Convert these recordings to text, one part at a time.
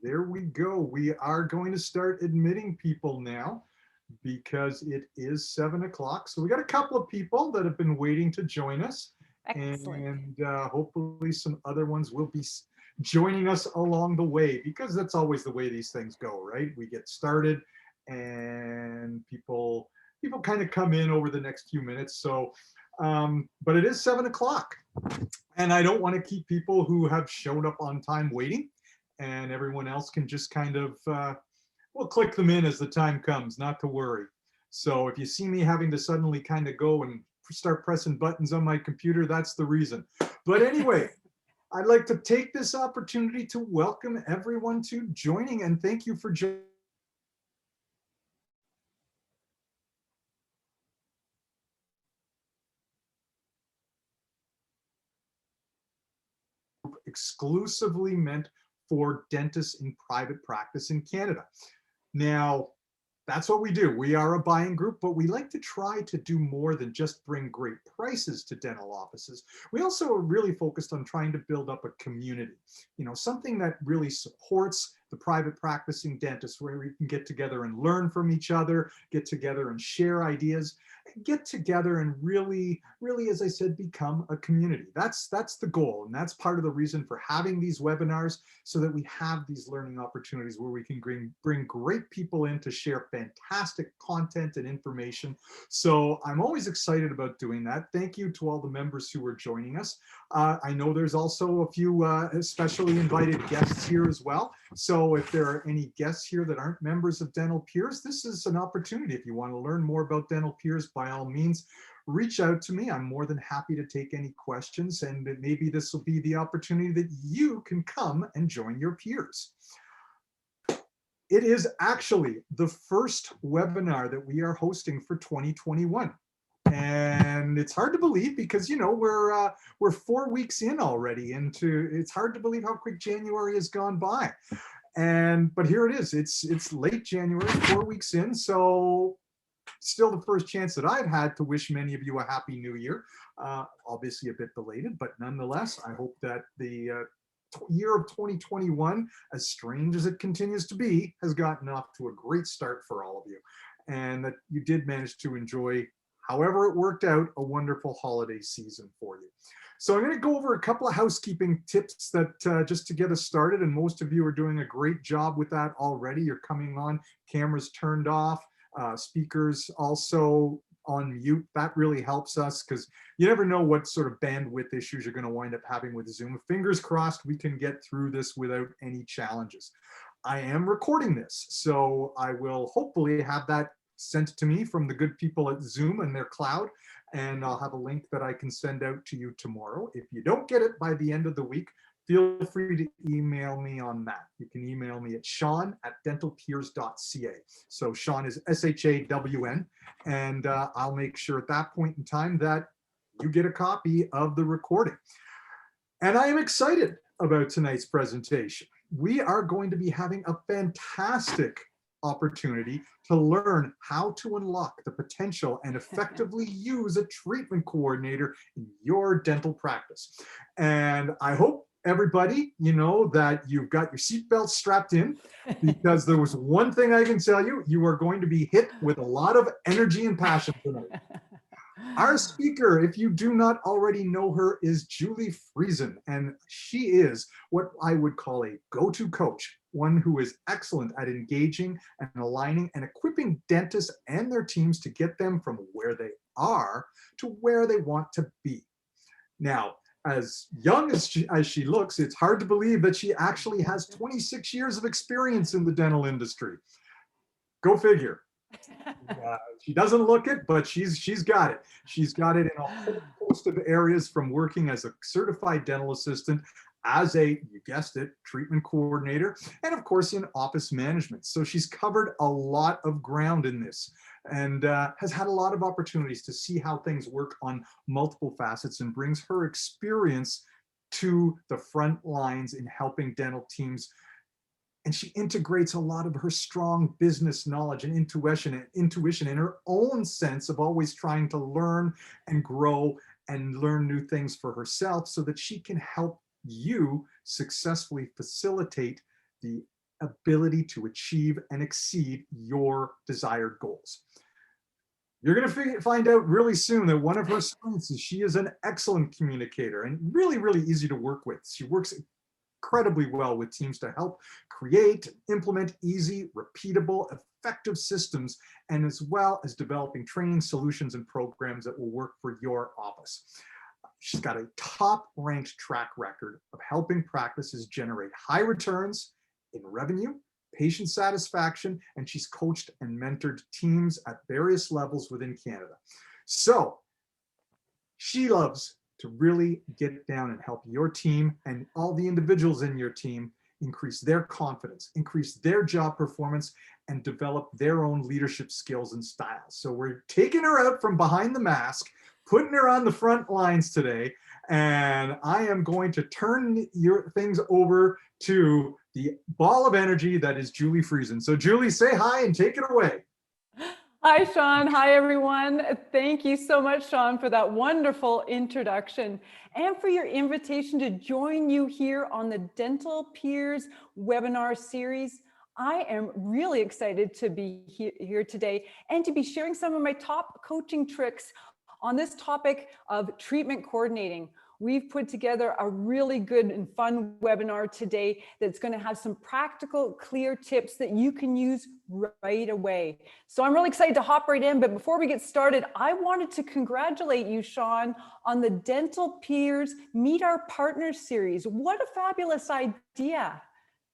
There we go. We are going to start admitting people now because it is 7 o'clock. So we got a couple of people that have been waiting to join us, Excellent. and hopefully some other ones will be joining us along the way, because that's always the way these things go, right? We get started, and people kind of come in over the next few minutes. So, but it is 7 o'clock, and I don't want to keep people who have showed up on time waiting, and everyone else can just kind of we'll click them in as the time comes, not to worry. So if you see me having to suddenly kind of go and start pressing buttons on my computer, that's the reason. But anyway, I'd like to take this opportunity to welcome everyone to joining, and thank you for joining exclusively meant for dentists in private practice in Canada. Now, that's what we do. We are a buying group, but we like to try to do more than just bring great prices to dental offices. We also are really focused on trying to build up a community, something that really supports the private practicing dentists, where we can get together and learn from each other, get together and share ideas, get together and really, as I said, become a community. That's the goal, and that's part of the reason for having these webinars, so that we have these learning opportunities where we can bring great people in to share fantastic content and information. So I'm always excited about doing that. Thank you to all the members who are joining us. I know there's also a few especially invited guests here as well. So if there are any guests here that aren't members of Dental Peers, this is an opportunity. If you want to learn more about Dental Peers, by all means, reach out to me. I'm more than happy to take any questions, and maybe this will be the opportunity that you can come and join your peers. It is actually the first webinar that we are hosting for 2021. And it's hard to believe, because we're 4 weeks in already into. It's hard to believe how quick January has gone by, but here it is. It's late January, 4 weeks in. So still the first chance that I've had to wish many of you a happy new year. Obviously a bit belated, but nonetheless, I hope that the year of 2021, as strange as it continues to be, has gotten off to a great start for all of you, and that you did manage to enjoy, however it worked out, a wonderful holiday season for you. So I'm going to go over a couple of housekeeping tips that just to get us started, and most of you are doing a great job with that already. You're coming on, cameras turned off, speakers also on mute. That really helps us, because you never know what sort of bandwidth issues you're going to wind up having with Zoom. Fingers crossed we can get through this without any challenges. I am recording this, so I will hopefully have that sent to me from the good people at Zoom and their cloud, and I'll have a link that I can send out to you tomorrow. If you don't get it by the end of the week, feel free to email me on that. You can email me at sean@dentalpeers.ca. So Sean is SHAWN, and I'll make sure at that point in time that you get a copy of the recording. And I am excited about tonight's presentation. We are going to be having a fantastic opportunity to learn how to unlock the potential and effectively use a treatment coordinator in your dental practice. And I hope everybody, that you've got your seatbelts strapped in, because there was one thing I can tell you: you are going to be hit with a lot of energy and passion tonight. Our speaker, if you do not already know her, is Julie Friesen, and she is what I would call a go-to coach, one who is excellent at engaging and aligning and equipping dentists and their teams to get them from where they are to where they want to be. Now, as young as she looks, it's hard to believe that she actually has 26 years of experience in the dental industry. Go figure. She doesn't look it, but she's got it. She's got it in a whole host of areas, from working as a certified dental assistant, as a, you guessed it, treatment coordinator, and of course in office management. So she's covered a lot of ground in this, and has had a lot of opportunities to see how things work on multiple facets, and brings her experience to the front lines in helping dental teams. And she integrates a lot of her strong business knowledge and intuition and her own sense of always trying to learn and grow and learn new things for herself, so that she can help you successfully facilitate the ability to achieve and exceed your desired goals. You're going to find out really soon that one of her strengths is she is an excellent communicator and really, really easy to work with. She works incredibly well with teams to help create, implement easy, repeatable, effective systems, and as well as developing training solutions and programs that will work for your office. She's got a top-ranked track record of helping practices generate high returns in revenue, patient satisfaction, and she's coached and mentored teams at various levels within Canada. So she loves to really get down and help your team and all the individuals in your team increase their confidence, increase their job performance, and develop their own leadership skills and styles. So we're taking her out from behind the mask, putting her on the front lines today, and I am going to turn your things over to the ball of energy that is Julie Friesen. So Julie, say hi and take it away. Hi, Sean. Hi, everyone. Thank you so much, Sean, for that wonderful introduction and for your invitation to join you here on the Dental Peers webinar series. I am really excited to be here today and to be sharing some of my top coaching tricks on this topic of treatment coordinating. We've put together a really good and fun webinar today that's going to have some practical, clear tips that you can use right away. So I'm really excited to hop right in. But before we get started, I wanted to congratulate you, Sean, on the Dental Peers Meet Our Partners series. What a fabulous idea.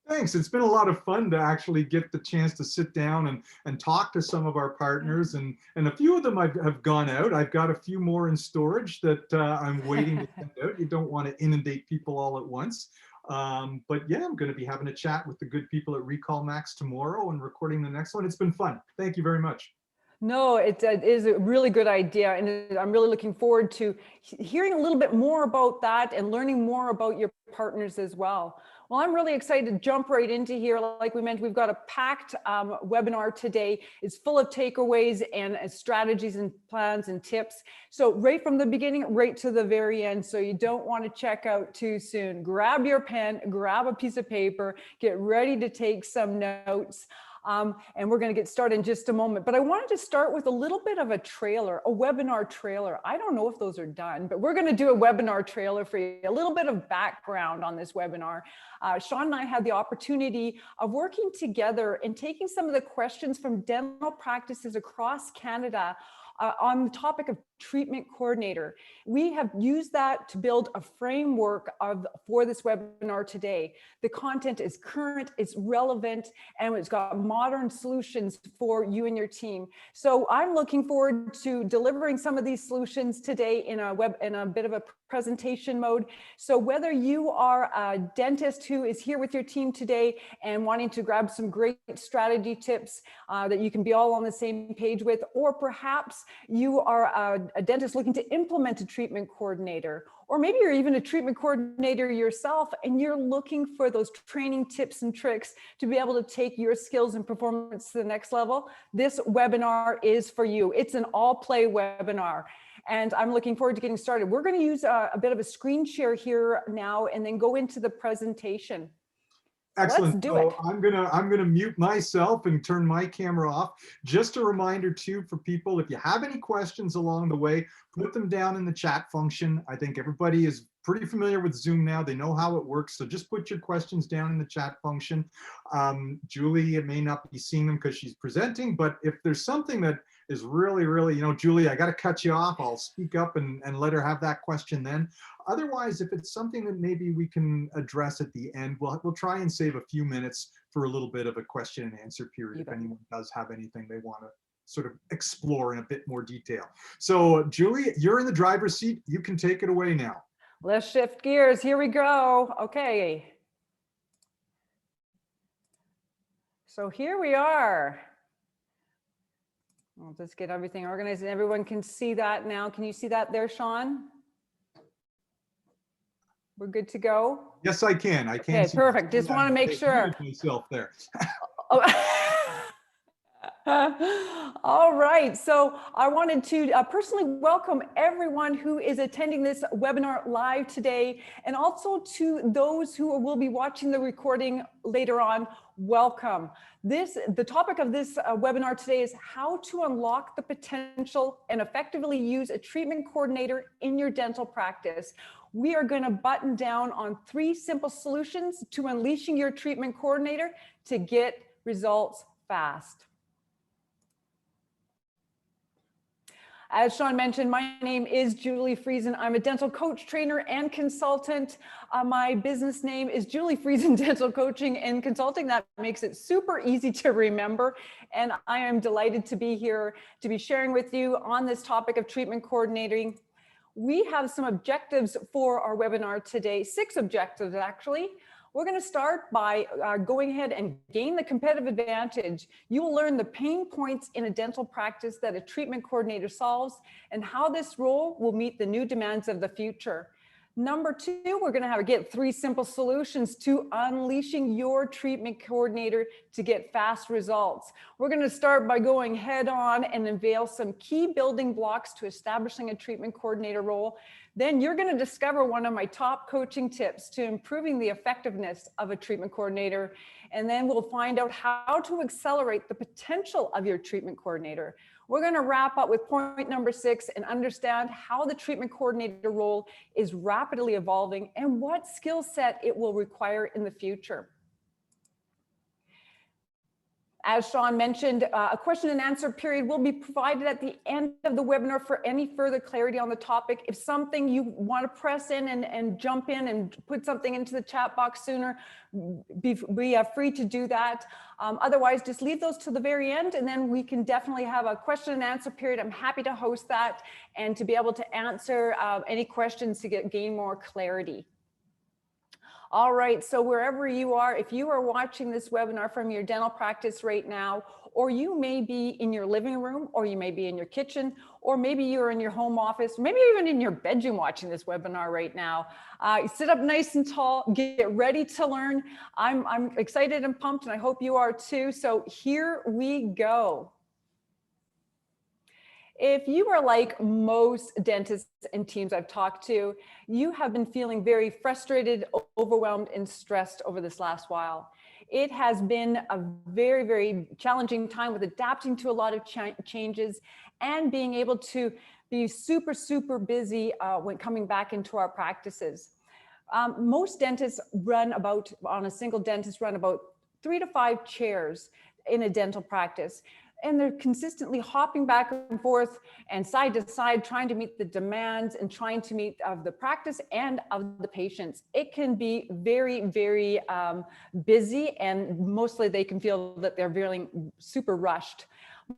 Thanks. It's been a lot of fun to actually get the chance to sit down and talk to some of our partners, and a few of them have gone out. I've got a few more in storage that I'm waiting to send out. You don't want to inundate people all at once. But yeah, I'm going to be having a chat with the good people at Recall Max tomorrow and recording the next one. It's been fun. Thank you very much. No, it is a really good idea. And I'm really looking forward to hearing a little bit more about that and learning more about your partners as well. Well, I'm really excited to jump right into here. Like we mentioned, we've got a packed webinar today. It's full of takeaways and strategies and plans and tips. So right from the beginning, right to the very end. So you don't want to check out too soon. Grab your pen, grab a piece of paper, get ready to take some notes. And we're going to get started in just a moment. But I wanted to start with a little bit of a trailer, a webinar trailer. I don't know if those are done, but we're going to do a webinar trailer for you, a little bit of background on this webinar. Sean and I had the opportunity of working together and taking some of the questions from dental practices across Canada on the topic of treatment coordinator. We have used that to build a framework for this webinar today. The content is current, it's relevant, and it's got modern solutions for you and your team. So I'm looking forward to delivering some of these solutions today in a bit of a presentation mode. So whether you are a dentist who is here with your team today and wanting to grab some great strategy tips that you can be all on the same page with, or perhaps you are a dentist looking to implement a treatment coordinator, or maybe you're even a treatment coordinator yourself and you're looking for those training tips and tricks to be able to take your skills and performance to the next level, this webinar is for you. It's an all-play webinar. And I'm looking forward to getting started. We're going to use a bit of a screen share here now and then go into the presentation. Excellent. Let's do it. I'm gonna mute myself and turn my camera off. Just a reminder too for people, if you have any questions along the way, put them down in the chat function. I think everybody is pretty familiar with Zoom now. They know how it works. So just put your questions down in the chat function. Julie may not be seeing them because she's presenting, but if there's something that is really, Julie, I got to cut you off. I'll speak up and let her have that question then. Otherwise, if it's something that maybe we can address at the end, we'll try and save a few minutes for a little bit of a question and answer period if anyone does have anything they want to sort of explore in a bit more detail. So Julie, you're in the driver's seat. You can take it away now. Let's shift gears. Here we go. Okay. So here we are. I'll just get everything organized and everyone can see that now. Can you see that there, Sean? We're good to go? Yes, I can. I can. Okay, perfect. Just want to make sure. Myself there. Oh. All right, so I wanted to personally welcome everyone who is attending this webinar live today, and also to those who will be watching the recording later on. Welcome. The topic of this webinar today is how to unlock the potential and effectively use a treatment coordinator in your dental practice. We are going to button down on 3 simple solutions to unleashing your treatment coordinator to get results fast. As Sean mentioned, my name is Julie Friesen. I'm a dental coach, trainer, and consultant. My business name is Julie Friesen Dental Coaching and Consulting. That makes it super easy to remember. And I am delighted to be here to be sharing with you on this topic of treatment coordinating. We have some objectives for our webinar today, 6 objectives actually. We're going to start by going ahead and gain the competitive advantage. You will learn the pain points in a dental practice that a treatment coordinator solves and how this role will meet the new demands of the future. Number 2, we're going to get 3 simple solutions to unleashing your treatment coordinator to get fast results. We're going to start by going head on and unveil some key building blocks to establishing a treatment coordinator role. Then you're going to discover one of my top coaching tips to improving the effectiveness of a treatment coordinator. And then we'll find out how to accelerate the potential of your treatment coordinator. We're going to wrap up with point number 6 and understand how the treatment coordinator role is rapidly evolving and what skill set it will require in the future. As Sean mentioned, a question and answer period will be provided at the end of the webinar for any further clarity on the topic. If something you want to press in and jump in and put something into the chat box sooner, be free to do that. Otherwise, just leave those to the very end, and then we can definitely have a question and answer period. I'm happy to host that and to be able to answer any questions to gain more clarity. All right, so wherever you are, if you are watching this webinar from your dental practice right now, or you may be in your living room, or you may be in your kitchen, or maybe you're in your home office, maybe even in your bedroom watching this webinar right now, sit up nice and tall, get ready to learn. I'm excited and pumped, and I hope you are too. So here we go. If you are like most dentists and teams I've talked to, you have been feeling very frustrated, overwhelmed, and stressed over this last while. It has been a very, very challenging time with adapting to a lot of changes and being able to be super, super busy when coming back into our practices. Most dentists on a single dentist run about 3 to 5 chairs in a dental practice. And they're consistently hopping back and forth and side to side, trying to meet the demands and trying to meet of the practice and of the patients. It can be very, very busy, and mostly they can feel that they're feeling super rushed.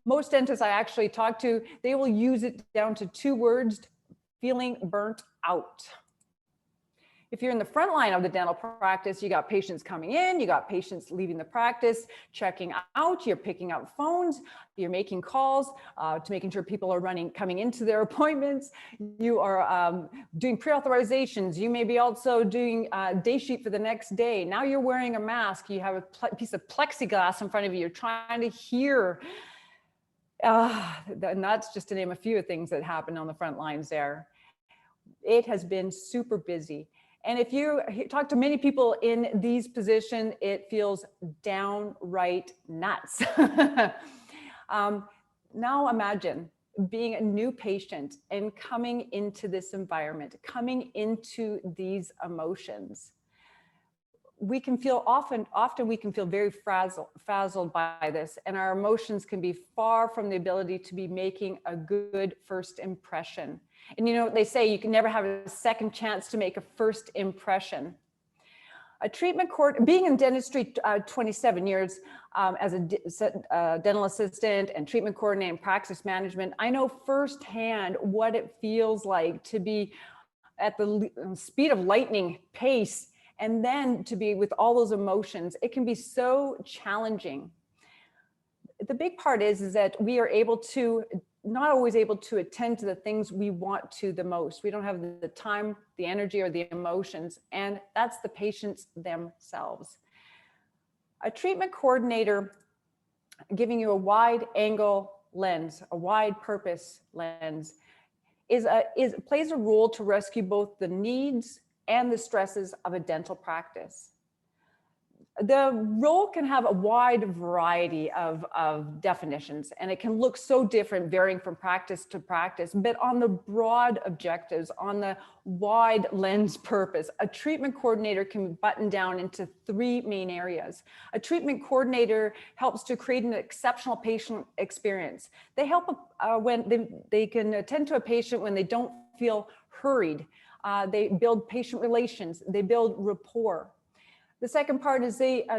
Most dentists I actually talk to, they will use it down to 2 words: feeling burnt out. If you're in the front line of the dental practice, you got patients coming in, you got patients leaving the practice, checking out, you're picking up phones, you're making calls to making sure people are coming into their appointments. You are doing pre-authorizations. You may be also doing a day sheet for the next day. Now you're wearing a mask. You have a piece of plexiglass in front of you. You're trying to hear. And that's just to name a few of things that happen on the front lines there. It has been super busy. And if you talk to many people in these positions, it feels downright nuts. Now imagine being a new patient and coming into this environment, coming into these emotions. We can feel often we can feel very frazzled by this, and our emotions can be far from the ability to be making a good first impression. And you know what they say, you can never have a second chance to make a first impression. A treatment being in dentistry 27 years as a dental assistant and treatment coordinator and practice management, I know firsthand what it feels like to be at the speed of lightning pace, and then to be with all those emotions. It can be so challenging. The big part is that we are not always able to attend to the things we want to the most. We don't have the time, the energy, or the emotions, and that's the patients themselves. A treatment coordinator giving you a wide angle lens, a wide purpose lens, plays a role to rescue both the needs and the stresses of a dental practice. The role can have a wide variety of definitions, and it can look so different, varying from practice to practice. But on the broad objectives, on the wide lens purpose, a treatment coordinator can be buttoned down into three main areas. A treatment coordinator helps to create an exceptional patient experience. They help when they can attend to a patient when they don't feel hurried. They build patient relations. They build rapport. The second part is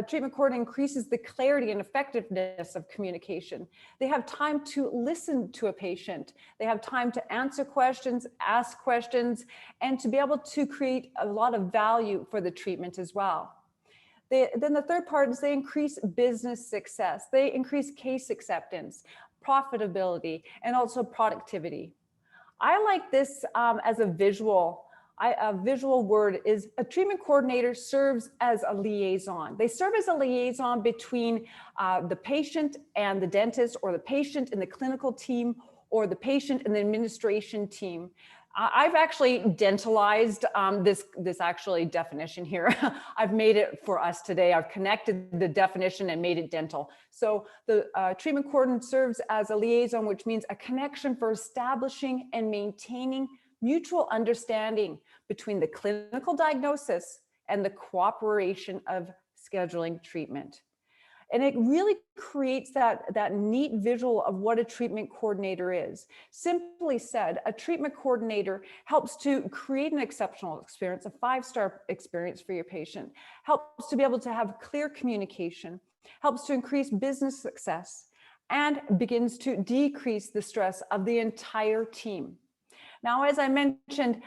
treatment coordinator increases the clarity and effectiveness of communication. They have time to listen to a patient. They have time to answer questions, ask questions, and to be able to create a lot of value for the treatment as well. Then the third part is they increase business success. They increase case acceptance, profitability, and also productivity. I like this as a visual. A visual word is a treatment coordinator serves as a liaison. They serve as a liaison between the patient and the dentist, or the patient and the clinical team, or the patient and the administration team. I've actually dentalized this actually definition here. I've made it for us today. I've connected the definition and made it dental. So the treatment coordinator serves as a liaison, which means a connection for establishing and maintaining mutual understanding between the clinical diagnosis and the cooperation of scheduling treatment. And it really creates that neat visual of what a treatment coordinator is. Simply said, a treatment coordinator helps to create an exceptional experience, a 5-star experience for your patient, helps to be able to have clear communication, helps to increase business success, and begins to decrease the stress of the entire team. Now, as I mentioned,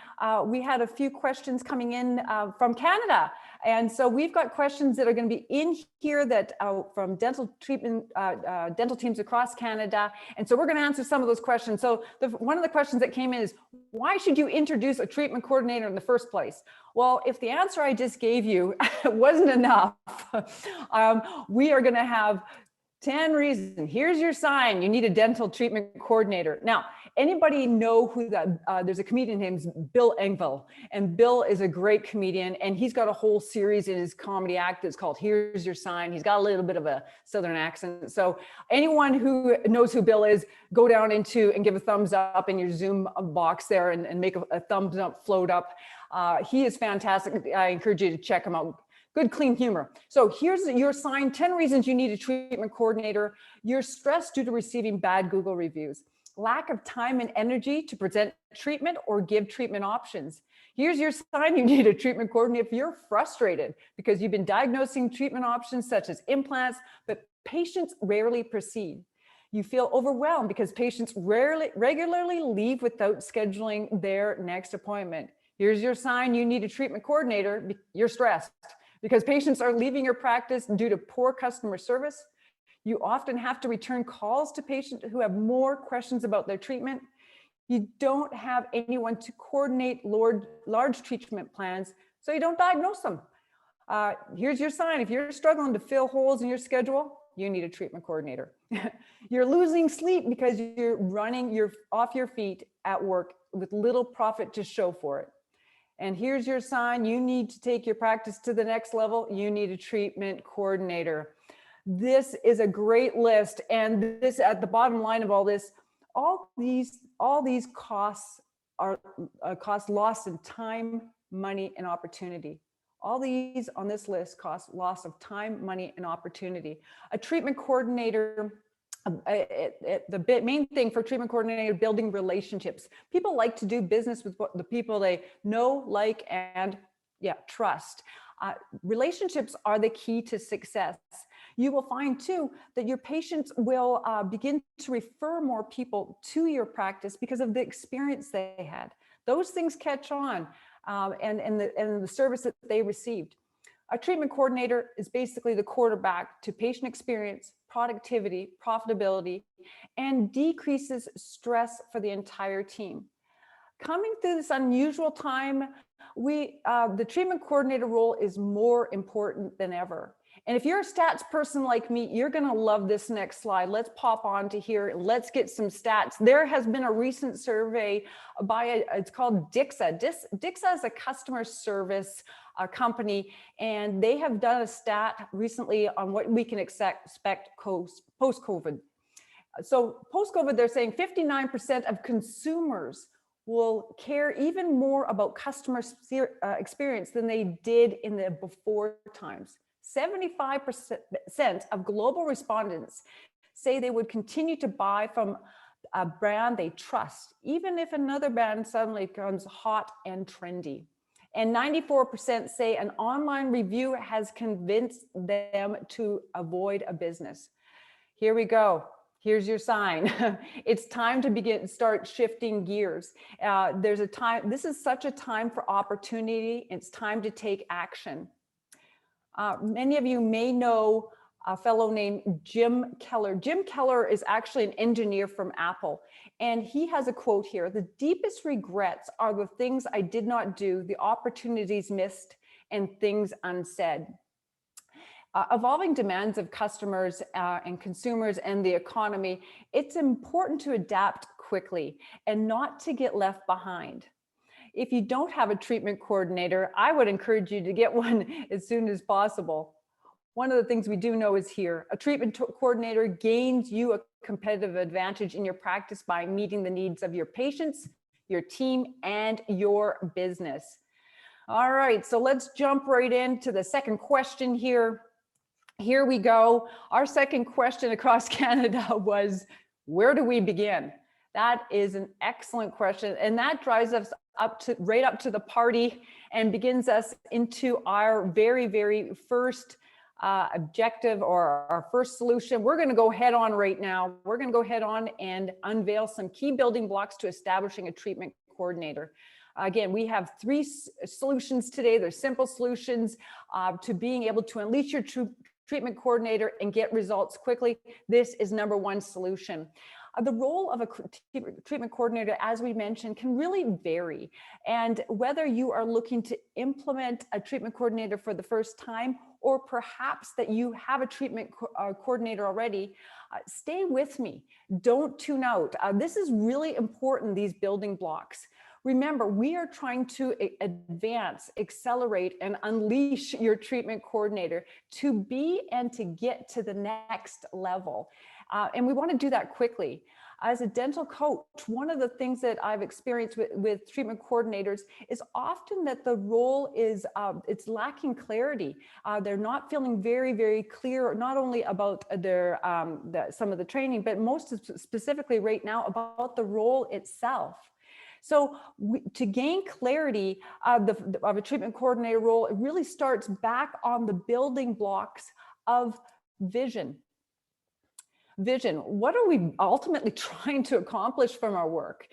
we had a few questions coming in from Canada. And so we've got questions that are going to be in here that from dental teams across Canada. And so we're going to answer some of those questions. So one of the questions that came in is, why should you introduce a treatment coordinator in the first place? Well, if the answer I just gave you wasn't enough, we are going to have 10 reasons. Here's your sign. You need a dental treatment coordinator. Now, anybody know who that, there's a comedian named Bill Engvall, and Bill is a great comedian, and he's got a whole series in his comedy act that's called Here's Your Sign. He's got a little bit of a Southern accent. So anyone who knows who Bill is, go down and give a thumbs up in your Zoom box there and make a thumbs up float up. He is fantastic. I encourage you to check him out. Good, clean humor. So here's your sign, 10 reasons you need a treatment coordinator. You're stressed due to receiving bad Google reviews. Lack of time and energy to present treatment or give treatment options. Here's your sign, you need a treatment coordinator if you're frustrated because you've been diagnosing treatment options such as implants, but patients rarely proceed. You feel overwhelmed because patients regularly leave without scheduling their next appointment. Here's your sign, you need a treatment coordinator. You're stressed because patients are leaving your practice due to poor customer service. You often have to return calls to patients who have more questions about their treatment. You don't have anyone to coordinate large treatment plans, so you don't diagnose them. Here's your sign. If you're struggling to fill holes in your schedule, you need a treatment coordinator. You're losing sleep because you're off your feet at work with little profit to show for it. And here's your sign. You need to take your practice to the next level. You need a treatment coordinator. This is a great list. And this, at the bottom line of all this, all these costs are cost loss in time, money, and opportunity. All these on this list cost loss of time, money, and opportunity. A treatment coordinator, the main thing for treatment coordinator, building relationships. People like to do business with the people they know, like, and trust. Relationships are the key to success. You will find too that your patients will begin to refer more people to your practice because of the experience they had. Those things catch on and the service that they received. A treatment coordinator is basically the quarterback to patient experience, productivity, profitability, and decreases stress for the entire team. Coming through this unusual time, the treatment coordinator role is more important than ever. And if you're a stats person like me, you're going to love this next slide. Let's pop on to here. Let's get some stats. There has been a recent survey by it's called DIXA. DIXA is a customer service company, and they have done a stat recently on what we can expect post-COVID. So post-COVID, they're saying 59% of consumers will care even more about customer experience than they did in the before times. 75% of global respondents say they would continue to buy from a brand they trust, even if another brand suddenly becomes hot and trendy. And 94% say an online review has convinced them to avoid a business. Here we go. Here's your sign. It's time to start shifting gears. There's a time, this is such a time for opportunity. It's time to take action. Many of you may know a fellow named Jim Keller. Jim Keller is actually an engineer from Apple. And he has a quote here: "The deepest regrets are the things I did not do, the opportunities missed, and things unsaid." Evolving demands of customers and consumers and the economy, it's important to adapt quickly and not to get left behind. If you don't have a treatment coordinator, I would encourage you to get one as soon as possible. One of the things we do know is here, a treatment coordinator gains you a competitive advantage in your practice by meeting the needs of your patients, your team, and your business. All right, so let's jump right into the second question here. Here we go. Our second question across Canada was, where do we begin? That is an excellent question. And that drives us right up to the party and begins us into our very, very first objective, or our first solution. We're going to go head on right now. We're going to go head on and unveil some key building blocks to establishing a treatment coordinator. Again, we have three solutions today. They're simple solutions to being able to unleash your treatment coordinator and get results quickly. This is number one solution. The role of a treatment coordinator, as we mentioned, can really vary. And whether you are looking to implement a treatment coordinator for the first time, or perhaps that you have a treatment coordinator already, stay with me. Don't tune out. This is really important, these building blocks. Remember, we are trying to advance, accelerate, and unleash your treatment coordinator to be and to get to the next level. And we want to do that quickly. As a dental coach, one of the things that I've experienced with treatment coordinators is often that the role is, it's lacking clarity. They're not feeling very, very clear, not only about their, some of the training, but most specifically right now about the role itself. So to gain clarity of a treatment coordinator role, it really starts back on the building blocks of vision. Vision, what are we ultimately trying to accomplish from our work?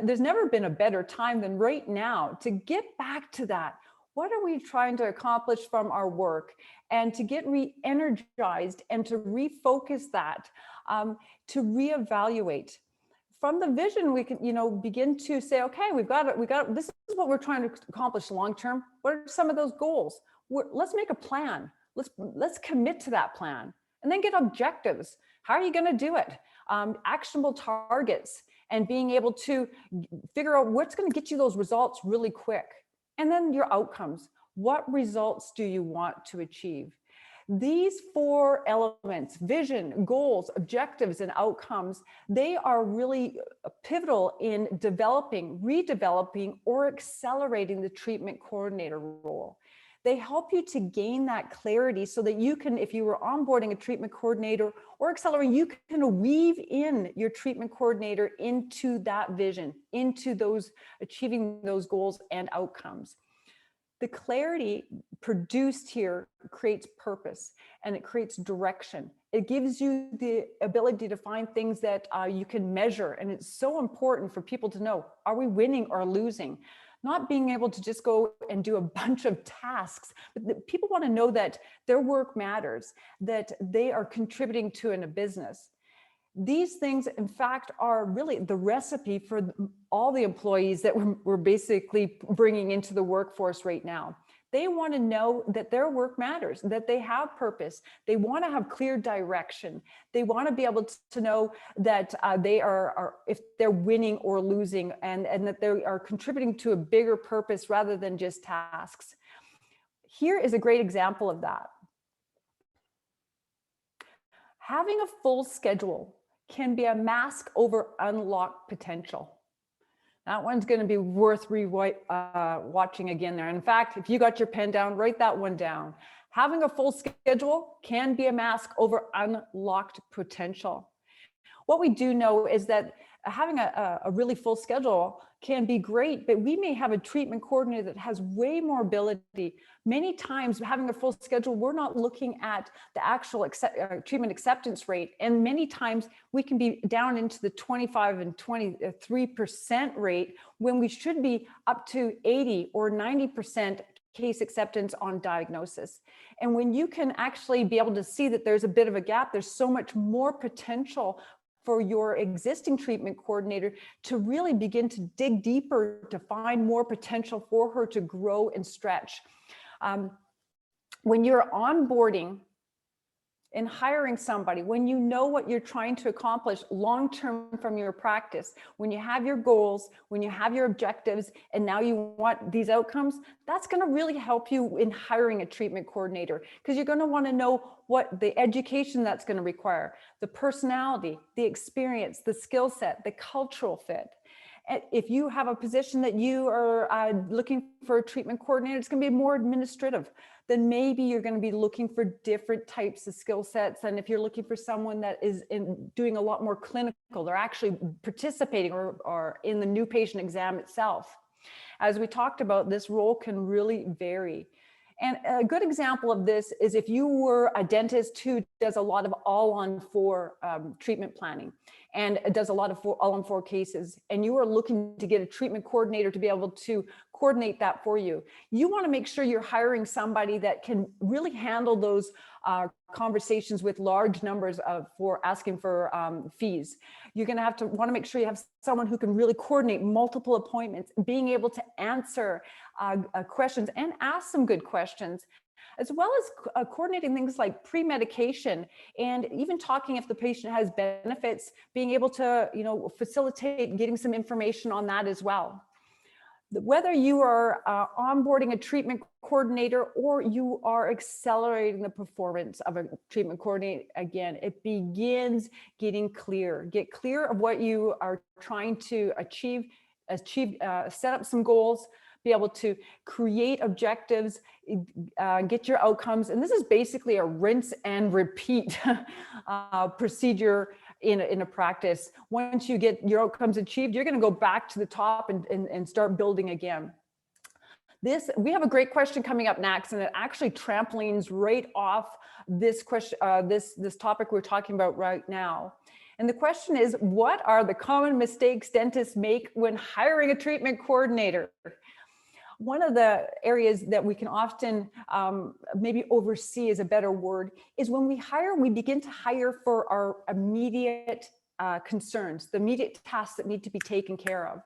There's never been a better time than right now to get back to that. What are we trying to accomplish from our work? And to get re-energized and to refocus that, to reevaluate. From the vision, we can, begin to say, okay, we've got it. This is what we're trying to accomplish long-term. What are some of those goals? Let's make a plan. Let's commit to that plan, and then get objectives. How are you going to do it? Actionable targets, and being able to figure out what's going to get you those results really quick. And then your outcomes. What results do you want to achieve? These four elements, vision, goals, objectives, and outcomes, they are really pivotal in developing, redeveloping, or accelerating the treatment coordinator role. They help you to gain that clarity so that you can, if you were onboarding a treatment coordinator or accelerating, you can weave in your treatment coordinator into that vision, into those, achieving those goals and outcomes. The clarity produced here creates purpose, and it creates direction. It gives you the ability to find things that you can measure. And it's so important for people to know, are we winning or losing? Not being able to just go and do a bunch of tasks, but people want to know that their work matters, that they are contributing to in a business. These things, in fact, are really the recipe for all the employees that we're basically bringing into the workforce right now. They want to know that their work matters, that they have purpose. They want to have clear direction. They want to be able to know that they are if they're winning or losing, and that they are contributing to a bigger purpose rather than just tasks. Here is a great example of that. Having a full schedule can be a mask over unlocked potential. That one's going to be worth watching again there. In fact, if you got your pen down, write that one down. Having a full schedule can be a mask over unlocked potential. What we do know is that having a really full schedule can be great, but we may have a treatment coordinator that has way more ability. Many times having a full schedule, we're not looking at the actual treatment acceptance rate. And many times we can be down into the 25 and 23% rate when we should be up to 80 or 90% case acceptance on diagnosis. And when you can actually be able to see that there's a bit of a gap, there's so much more potential for your existing treatment coordinator to really begin to dig deeper to find more potential for her to grow and stretch. When you're onboarding and hiring somebody, when you know what you're trying to accomplish long-term from your practice, when you have your goals, when you have your objectives, and now you want these outcomes, that's going to really help you in hiring a treatment coordinator, because you're going to want to know what the education that's going to require, the personality, the experience, the skill set, the cultural fit. If you have a position that you are looking for a treatment coordinator, it's going to be more administrative. Then maybe you're going to be looking for different types of skill sets. And if you're looking for someone that is doing a lot more clinical, they're actually participating or in the new patient exam itself. As we talked about, this role can really vary. And a good example of this is if you were a dentist who does a lot of all-on-4 treatment planning and does a lot of all-on-4 cases, and you are looking to get a treatment coordinator to be able to coordinate that for you. You want to make sure you're hiring somebody that can really handle those conversations with large numbers for asking for fees. You're going to want to make sure you have someone who can really coordinate multiple appointments, being able to answer questions and ask some good questions, as well as coordinating things like pre-medication, and even talking if the patient has benefits, being able to, facilitate getting some information on that as well. Whether you are onboarding a treatment coordinator or you are accelerating the performance of a treatment coordinator, again, it begins getting clear. Get clear of what you are trying to achieve, set up some goals, be able to create objectives, get your outcomes. And this is basically a rinse and repeat procedure in a practice. Once you get your outcomes achieved, you're going to go back to the top and start building again. We have a great question coming up next, and it actually trampolines right off this question, this topic we're talking about right now. And the question is, what are the common mistakes dentists make when hiring a treatment coordinator? One of the areas that we can often maybe oversee is a better word, is when we hire, we begin to hire for our immediate concerns, the immediate tasks that need to be taken care of.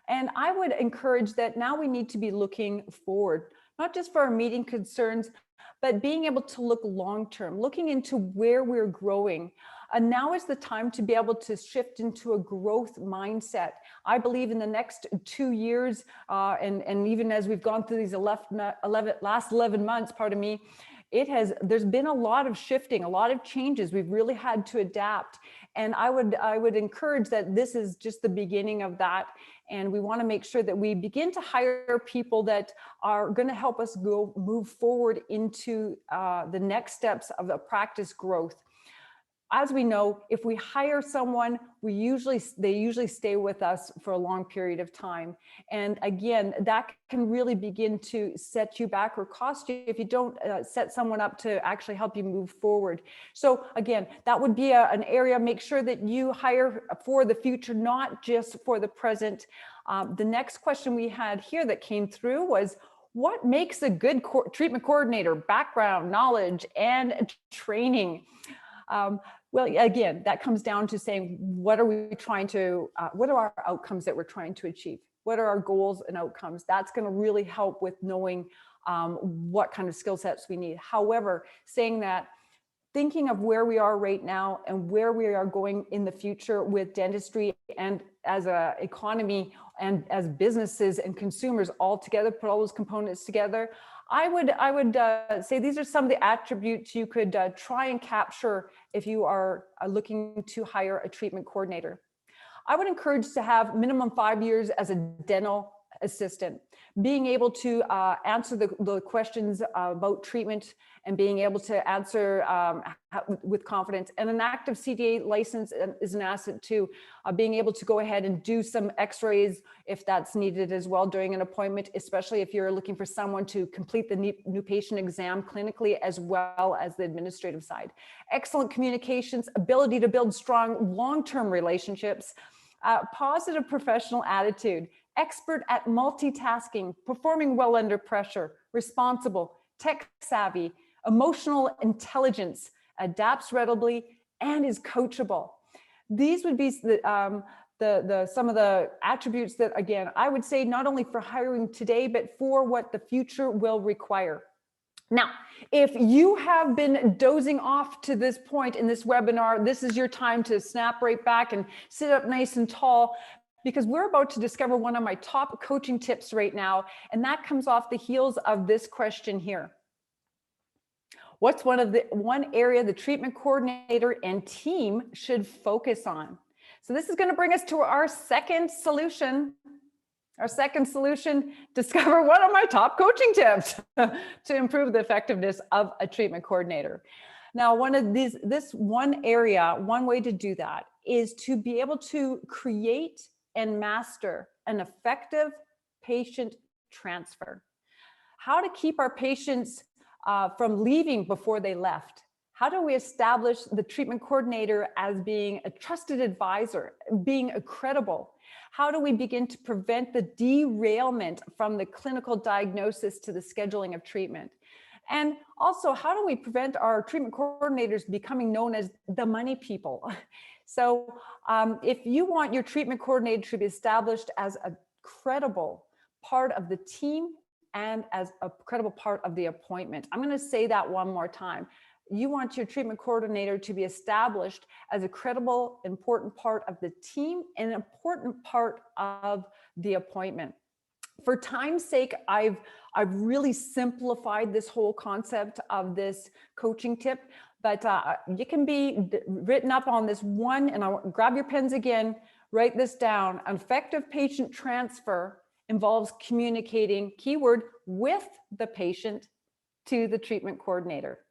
And I would encourage that now we need to be looking forward, not just for our immediate concerns, but being able to look long-term, looking into where we're growing. And now is the time to be able to shift into a growth mindset. I believe in the next 2 years, and even as we've gone through these last 11 months, pardon me, there's been a lot of shifting, a lot of changes. We've really had to adapt. And I would encourage that this is just the beginning of that. And we want to make sure that we begin to hire people that are going to help us move forward into the next steps of the practice growth. As we know, if we hire someone, they usually stay with us for a long period of time. And again, that can really begin to set you back or cost you if you don't set someone up to actually help you move forward. So again, that would be an area. Make sure that you hire for the future, not just for the present. The next question we had here that came through was, what makes a good treatment coordinator? Background, knowledge, and training. Well, again, that comes down to saying, what are our outcomes that we're trying to achieve? What are our goals and outcomes? That's going to really help with knowing what kind of skill sets we need. However, saying that, thinking of where we are right now and where we are going in the future with dentistry and as a economy and as businesses and consumers all together, put all those components together, I would say these are some of the attributes you could try and capture if you are looking to hire a treatment coordinator. I would encourage to have minimum 5 years as a dental assistant, being able to answer the questions about treatment and being able to answer with confidence. And an active CDA license is an asset too, being able to go ahead and do some x-rays if that's needed as well during an appointment, especially if you're looking for someone to complete the new patient exam clinically as well as the administrative side. Excellent communications, ability to build strong long-term relationships, positive professional attitude, expert at multitasking, performing well under pressure, responsible, tech savvy, emotional intelligence, adapts readily, and is coachable. These would be some of the attributes that, again, I would say not only for hiring today, but for what the future will require. Now, if you have been dozing off to this point in this webinar, this is your time to snap right back and sit up nice and tall, because we're about to discover one of my top coaching tips right now, and that comes off the heels of this question here. What's one area the treatment coordinator and team should focus on? So this is going to bring us to our second solution. Our second solution, discover one of my top coaching tips to improve the effectiveness of a treatment coordinator. Now, this one area, one way to do that is to be able to create and master an effective patient transfer. How to keep our patients from leaving before they left. How do we establish the treatment coordinator as being a trusted advisor, being credible? How do we begin to prevent the derailment from the clinical diagnosis to the scheduling of treatment? And also, how do we prevent our treatment coordinators becoming known as the money people? So if you want your treatment coordinator to be established as a credible part of the team and as a credible part of the appointment, I'm going to say that one more time. You want your treatment coordinator to be established as a credible, important part of the team and an important part of the appointment. For time's sake, I've really simplified this whole concept of this coaching tip, but you can be written up on this one, and I'll grab your pens again, write this down. An effective patient transfer involves communicating, keyword, with the patient to the treatment coordinator.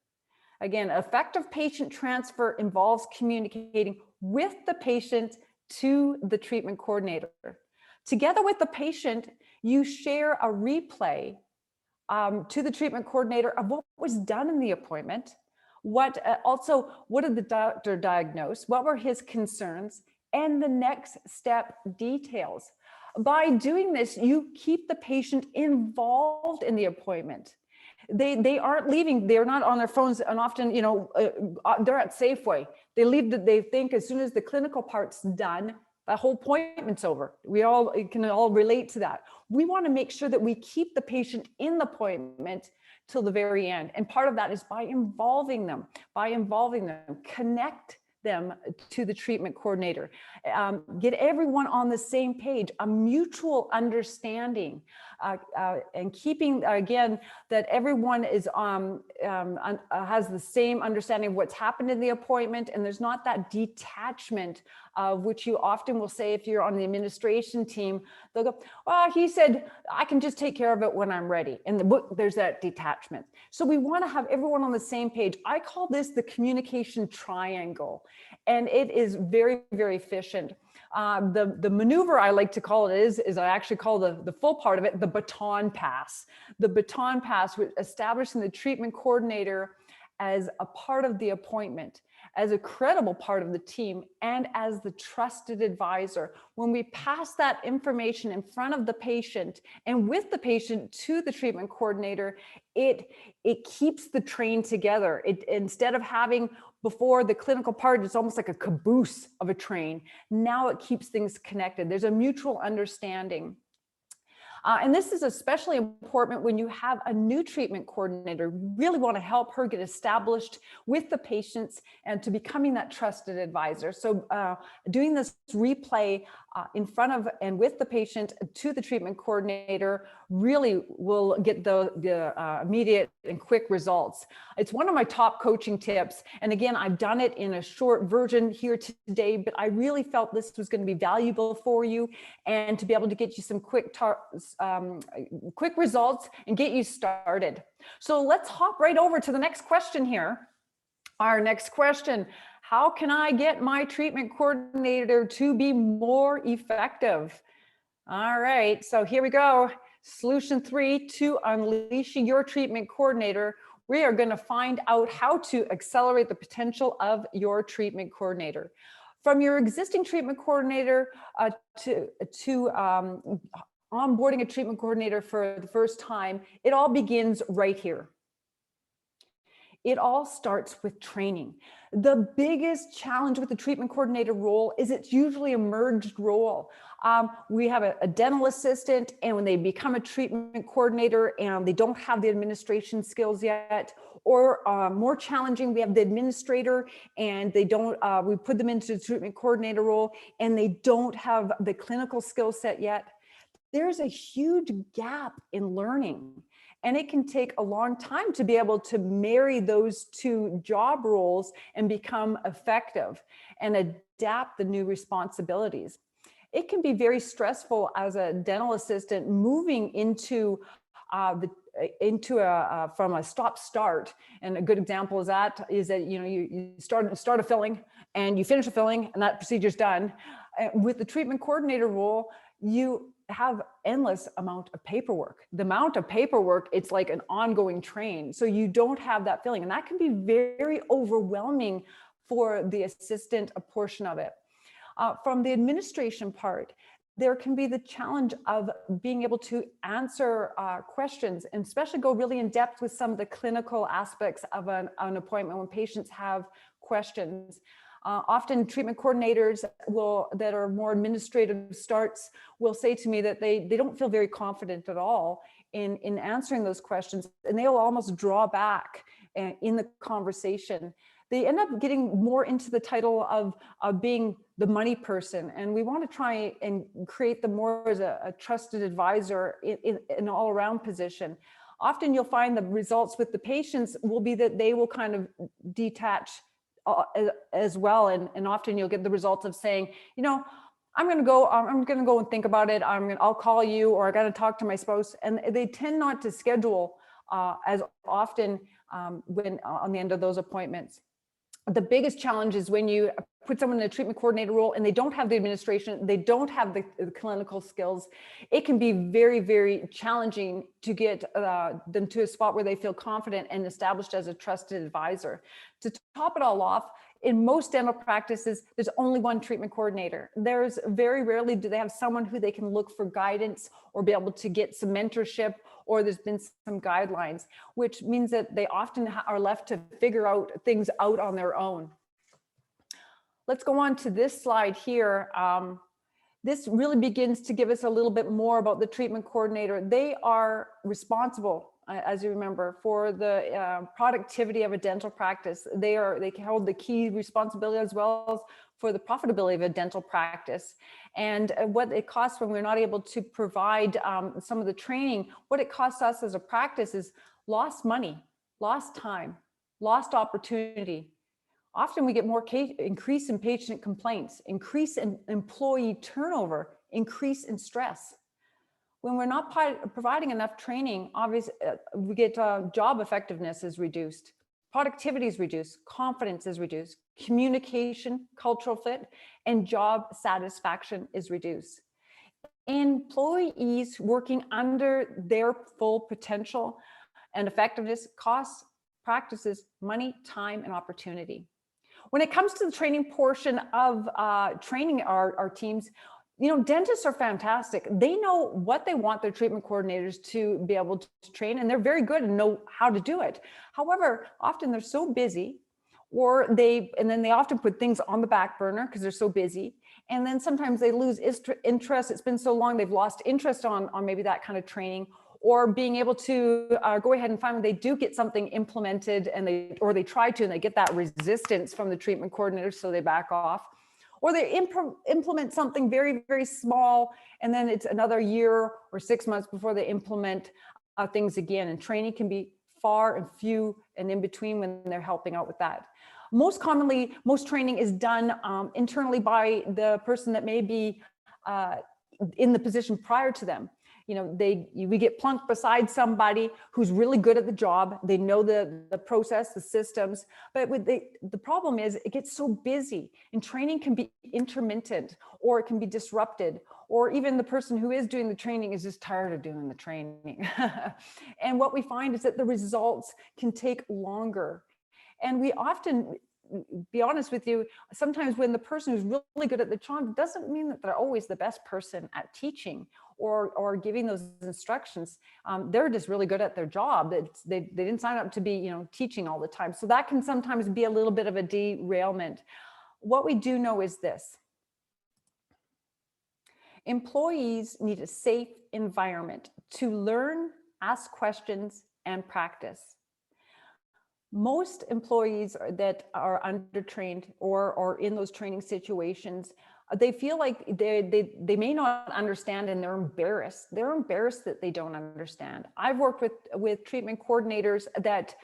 Again, effective patient transfer involves communicating with the patient to the treatment coordinator. Together with the patient, you share a replay to the treatment coordinator of what was done in the appointment, what did the doctor diagnose, what were his concerns, and the next step details. By doing this, you keep the patient involved in the appointment. They aren't leaving. They're not on their phones, and often, they're at Safeway. They leave. They think as soon as the clinical part's done, the whole appointment's over. We can all relate to that. We want to make sure that we keep the patient in the appointment till the very end, and part of that is by involving them, connect them to the treatment coordinator, get everyone on the same page, a mutual understanding, and keeping, again, that everyone is has the same understanding of what's happened in the appointment, and there's not that detachment of which you often will say if you're on the administration team. They'll go, well, he said I can just take care of it when I'm ready. In the book, there's that detachment. So we want to have everyone on the same page. I call this the communication triangle, and it is very, very efficient. The maneuver I like to call it is I actually call the full part of it the baton pass. The baton pass, establishing the treatment coordinator as a part of the appointment, as a credible part of the team, and as the trusted advisor. When we pass that information in front of the patient and with the patient to the treatment coordinator, it keeps the train together. Instead of having before the clinical part, it's almost like a caboose of a train. Now it keeps things connected. There's a mutual understanding. And this is especially important when you have a new treatment coordinator. You really want to help her get established with the patients and to becoming that trusted advisor. So doing this replay in front of and with the patient to the treatment coordinator really will get the immediate and quick results. It's one of my top coaching tips. And again, I've done it in a short version here today, but I really felt this was going to be valuable for you and to be able to get you some quick results and get you started. So let's hop right over to the next question here. Our next question: how can I get my treatment coordinator to be more effective? All right, so here we go. Solution 3 to unleashing your treatment coordinator. We are going to find out how to accelerate the potential of your treatment coordinator. From your existing treatment coordinator to onboarding a treatment coordinator for the first time, it all begins right here. It all starts with training. The biggest challenge with the treatment coordinator role is it's usually a merged role. We have a dental assistant, and when they become a treatment coordinator and they don't have the administration skills yet, or more challenging, we have the administrator and they don't, we put them into the treatment coordinator role and they don't have the clinical skill set yet. There's a huge gap in learning. And it can take a long time to be able to marry those two job roles and become effective and adapt the new responsibilities. It can be very stressful as a dental assistant moving into from a stop-start. And a good example is that you start a filling and you finish a filling and that procedure's done. With the treatment coordinator role, you have endless amount of paperwork. The amount of paperwork, it's like an ongoing train. So you don't have that feeling. And that can be very overwhelming for the assistant, a portion of it. From the administration part, there can be the challenge of being able to answer questions and especially go really in depth with some of the clinical aspects of an appointment when patients have questions. Often treatment coordinators that are more administrative starts will say to me that they don't feel very confident at all in answering those questions, and they'll almost draw back in the conversation. They end up getting more into the title of being the money person, and we want to try and create them more as a trusted advisor in an all-around position. Often you'll find the results with the patients will be that they will kind of detach as well, and often you'll get the results of saying, I'm going to go and think about it. I'll call you, or I got to talk to my spouse. And they tend not to schedule as often when on the end of those appointments. The biggest challenge is when you put someone in a treatment coordinator role and they don't have the administration, they don't have the clinical skills. It can be very, very challenging to get them to a spot where they feel confident and established as a trusted advisor. To top it all off, in most dental practices, there's only one treatment coordinator. There's very rarely do they have someone who they can look for guidance or be able to get some mentorship, or there's been some guidelines, which means that they often are left to figure out things out on their own. Let's go on to this slide here. This really begins to give us a little bit more about the treatment coordinator. They are responsible, as you remember, for the productivity of a dental practice. They hold the key responsibility as well as for the profitability of a dental practice. And what it costs when we're not able to provide some of the training, what it costs us as a practice is lost money, lost time, lost opportunity. Often we get more increase in patient complaints, increase in employee turnover, increase in stress. When we're not providing enough training, obviously we get job effectiveness is reduced, productivity is reduced, confidence is reduced, communication, cultural fit, and job satisfaction is reduced. Employees working under their full potential and effectiveness costs practices money, time, and opportunity. When it comes to the training portion of training our teams, dentists are fantastic. They know what they want their treatment coordinators to be able to train, and they're very good and know how to do it. However, often they're so busy, and then they often put things on the back burner because they're so busy. And then sometimes they lose interest. It's been so long, they've lost interest on maybe that kind of training, or being able to go ahead and find when they do get something implemented and they try to, and they get that resistance from the treatment coordinator, so they back off. Or they implement something very, very small, and then it's another year or 6 months before they implement things again. And training can be far and few and in between when they're helping out with that. Most commonly, most training is done internally by the person that may be in the position prior to them. You know, we get plunked beside somebody who's really good at the job. They know the process, the systems, but the problem is it gets so busy, and training can be intermittent, or it can be disrupted, or even the person who is doing the training is just tired of doing the training. And what we find is that the results can take longer. And we often, be honest with you, sometimes when the person who's really good at the job, doesn't mean that they're always the best person at teaching or giving those instructions. They're just really good at their job. They didn't sign up to be, you know, teaching all the time. So that can sometimes be a little bit of a derailment. What we do know is this: employees need a safe environment to learn, ask questions, and practice. Most employees that are undertrained or in those training situations, they feel like they may not understand, and they're embarrassed. They're embarrassed that they don't understand. I've worked with treatment coordinators that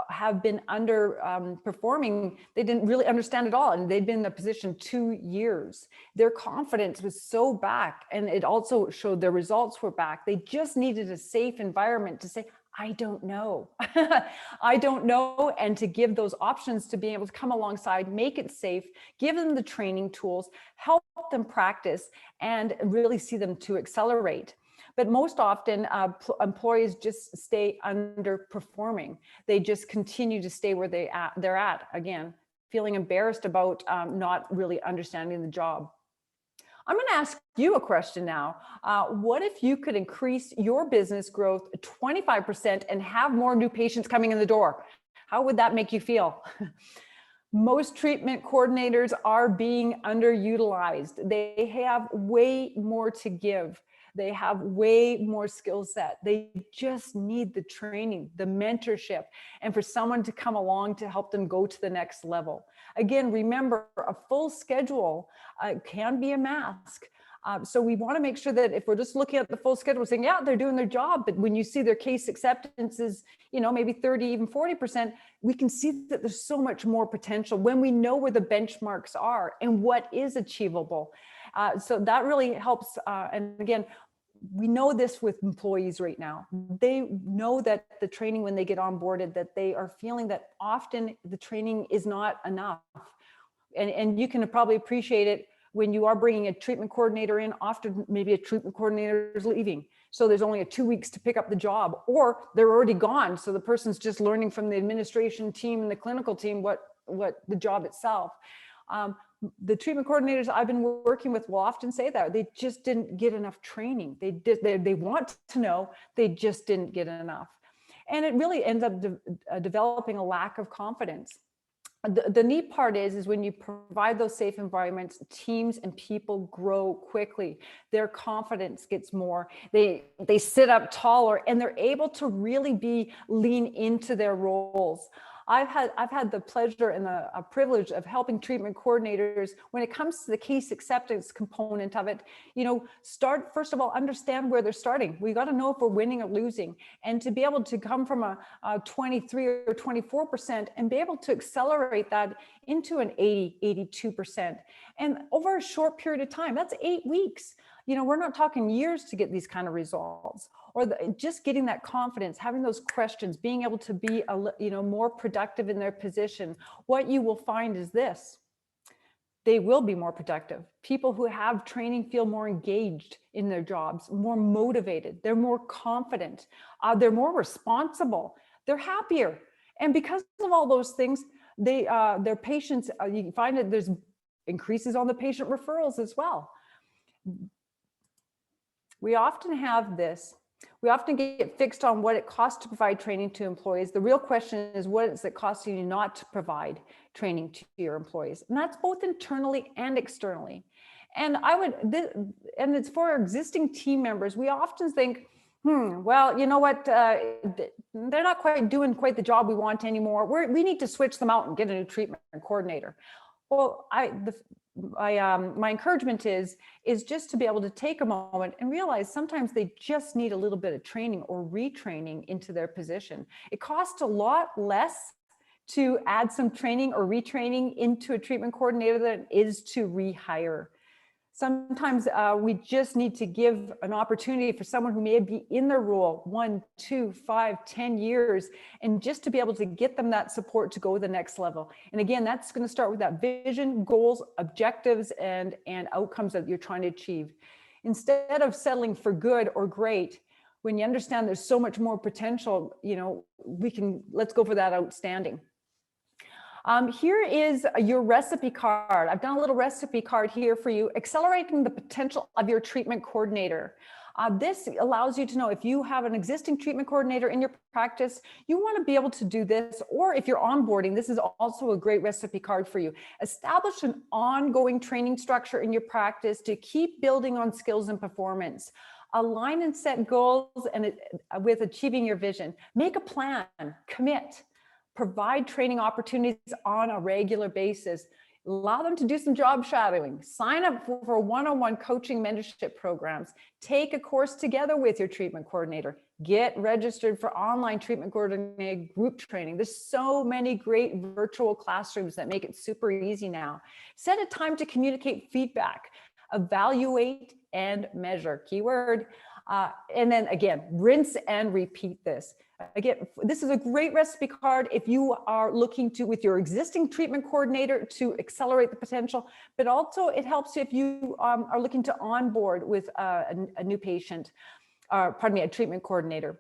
have been underperforming. They didn't really understand at all, and they'd been in the position 2 years. Their confidence was so back, and it also showed their results were back. They just needed a safe environment to say, I don't know. I don't know. And to give those options to be able to come alongside, make it safe, give them the training tools, help them practice, and really see them to accelerate. But most often, employees just stay underperforming. They just continue to stay where they're at, again, feeling embarrassed about not really understanding the job. I'm going to ask you a question now. What if you could increase your business growth 25% and have more new patients coming in the door? How would that make you feel? Most treatment coordinators are being underutilized. They have way more to give. They have way more skill set. They just need the training, the mentorship, and for someone to come along to help them go to the next level. Again, remember, a full schedule can be a mask. So we want to make sure that if we're just looking at the full schedule, saying, yeah, they're doing their job, but when you see their case acceptance is, you know, maybe 30, even 40%, we can see that there's so much more potential when we know where the benchmarks are and what is achievable. So that really helps. And again, we know this with employees right now. They know that the training, when they get onboarded, that they are feeling that often the training is not enough. And you can probably appreciate it when you are bringing a treatment coordinator in. Often maybe a treatment coordinator is leaving, so there's only 2 weeks to pick up the job, or they're already gone. So the person's just learning from the administration team and the clinical team what the job itself. The treatment coordinators I've been working with will often say that they just didn't get enough training. They want to know, they just didn't get enough. And it really ends up developing a lack of confidence. The neat part is when you provide those safe environments, teams and people grow quickly. Their confidence gets more. They sit up taller, and they're able to really lean into their roles. I've had the pleasure and the privilege of helping treatment coordinators when it comes to the case acceptance component of it. You know, first of all, understand where they're starting. We got to know if we're winning or losing, and to be able to come from a 23 or 24% and be able to accelerate that into an 80, 82%. And over a short period of time, that's 8 weeks. You know, we're not talking years to get these kind of results, or just getting that confidence, having those questions, being able to be more productive in their position. What you will find is this: they will be more productive. People who have training feel more engaged in their jobs, more motivated. They're more confident. They're more responsible. They're happier. And because of all those things, their patients, you find that there's increases on the patient referrals as well. We often have this. We often get fixed on what it costs to provide training to employees. The real question is, what is it costing you not to provide training to your employees? And that's both internally and externally. And and it's for our existing team members. We often think, well, you know what, they're not quite doing quite the job we want anymore. We need to switch them out and get a new treatment coordinator. Well, my encouragement is just to be able to take a moment and realize sometimes they just need a little bit of training or retraining into their position. It costs a lot less to add some training or retraining into a treatment coordinator than it is to rehire. Sometimes we just need to give an opportunity for someone who may be in their role 1, 2, 5, 10 years, and just to be able to get them that support to go to the next level. And again, that's going to start with that vision, goals, objectives, and outcomes that you're trying to achieve. Instead of settling for good or great, when you understand there's so much more potential, let's go for that outstanding. Here is your recipe card. I've done a little recipe card here for you, accelerating the potential of your treatment coordinator. This allows you to know if you have an existing treatment coordinator in your practice, you want to be able to do this, or if you're onboarding, this is also a great recipe card for you. Establish an ongoing training structure in your practice to keep building on skills and performance. Align and set goals with achieving your vision. Make a plan, commit. Provide training opportunities on a regular basis. Allow them to do some job shadowing. Sign up for one-on-one coaching mentorship programs. Take a course together with your treatment coordinator. Get registered for online treatment coordinator group training. There's so many great virtual classrooms that make it super easy now. Set a time to communicate feedback. Evaluate and measure. Keyword. And then again, rinse and repeat this. Again, this is a great recipe card if you are looking to, with your existing treatment coordinator, to accelerate the potential, but also it helps if you are looking to onboard with a new patient, a treatment coordinator.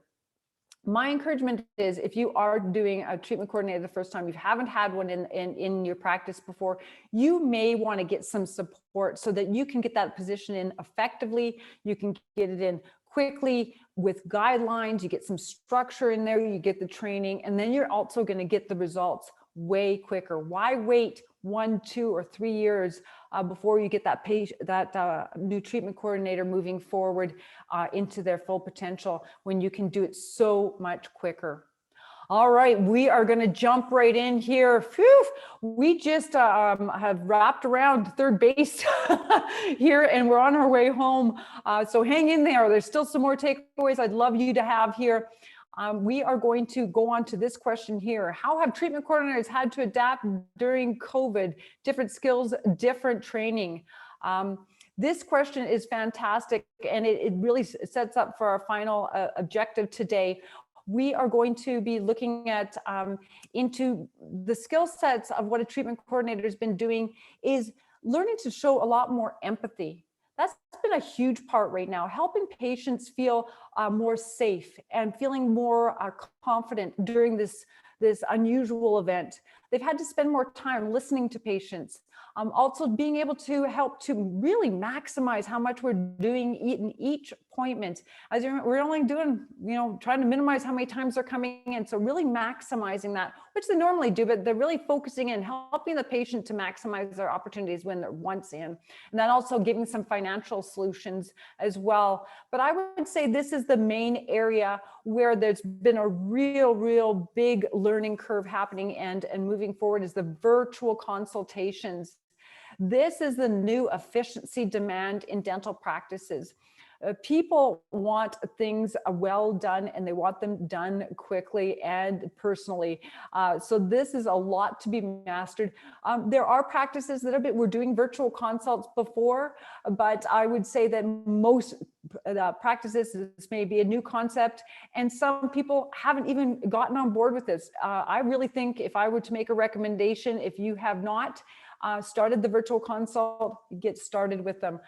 My encouragement is, if you are doing a treatment coordinator the first time, you haven't had one in your practice before, you may want to get some support so that you can get that position in effectively, you can get it in quickly with guidelines, you get some structure in there, you get the training, and then you're also going to get the results way quicker. Why wait 1, 2, or 3 years before you get that new treatment coordinator moving forward into their full potential when you can do it so much quicker? All right, we are going to jump right in here. Phew, we just have wrapped around third base here, and we're on our way home. So hang in there. There's still some more takeaways I'd love you to have here. We are going to go on to this question here. How have treatment coordinators had to adapt during COVID? Different skills, different training. This question is fantastic, and it really sets up for our final objective today. We are going to be looking at into the skill sets of what a treatment coordinator has been doing is learning to show a lot more empathy. That's been a huge part right now, helping patients feel more safe and feeling more confident during this unusual event. They've had to spend more time listening to patients. Also being able to help to really maximize how much we're doing in each appointment. As we're only doing, trying to minimize how many times they're coming in. So really maximizing that, which they normally do, but they're really focusing in helping the patient to maximize their opportunities when they're once in. And then also giving some financial solutions as well. But I would say this is the main area where there's been a real big learning curve happening and moving forward is the virtual consultations. This is the new efficiency demand in dental practices. People want things well done, and they want them done quickly and personally. So this is a lot to be mastered. There are practices that were doing virtual consults before, but I would say that most practices, this may be a new concept, and some people haven't even gotten on board with this. I really think if I were to make a recommendation, if you have not started the virtual consult, get started with them.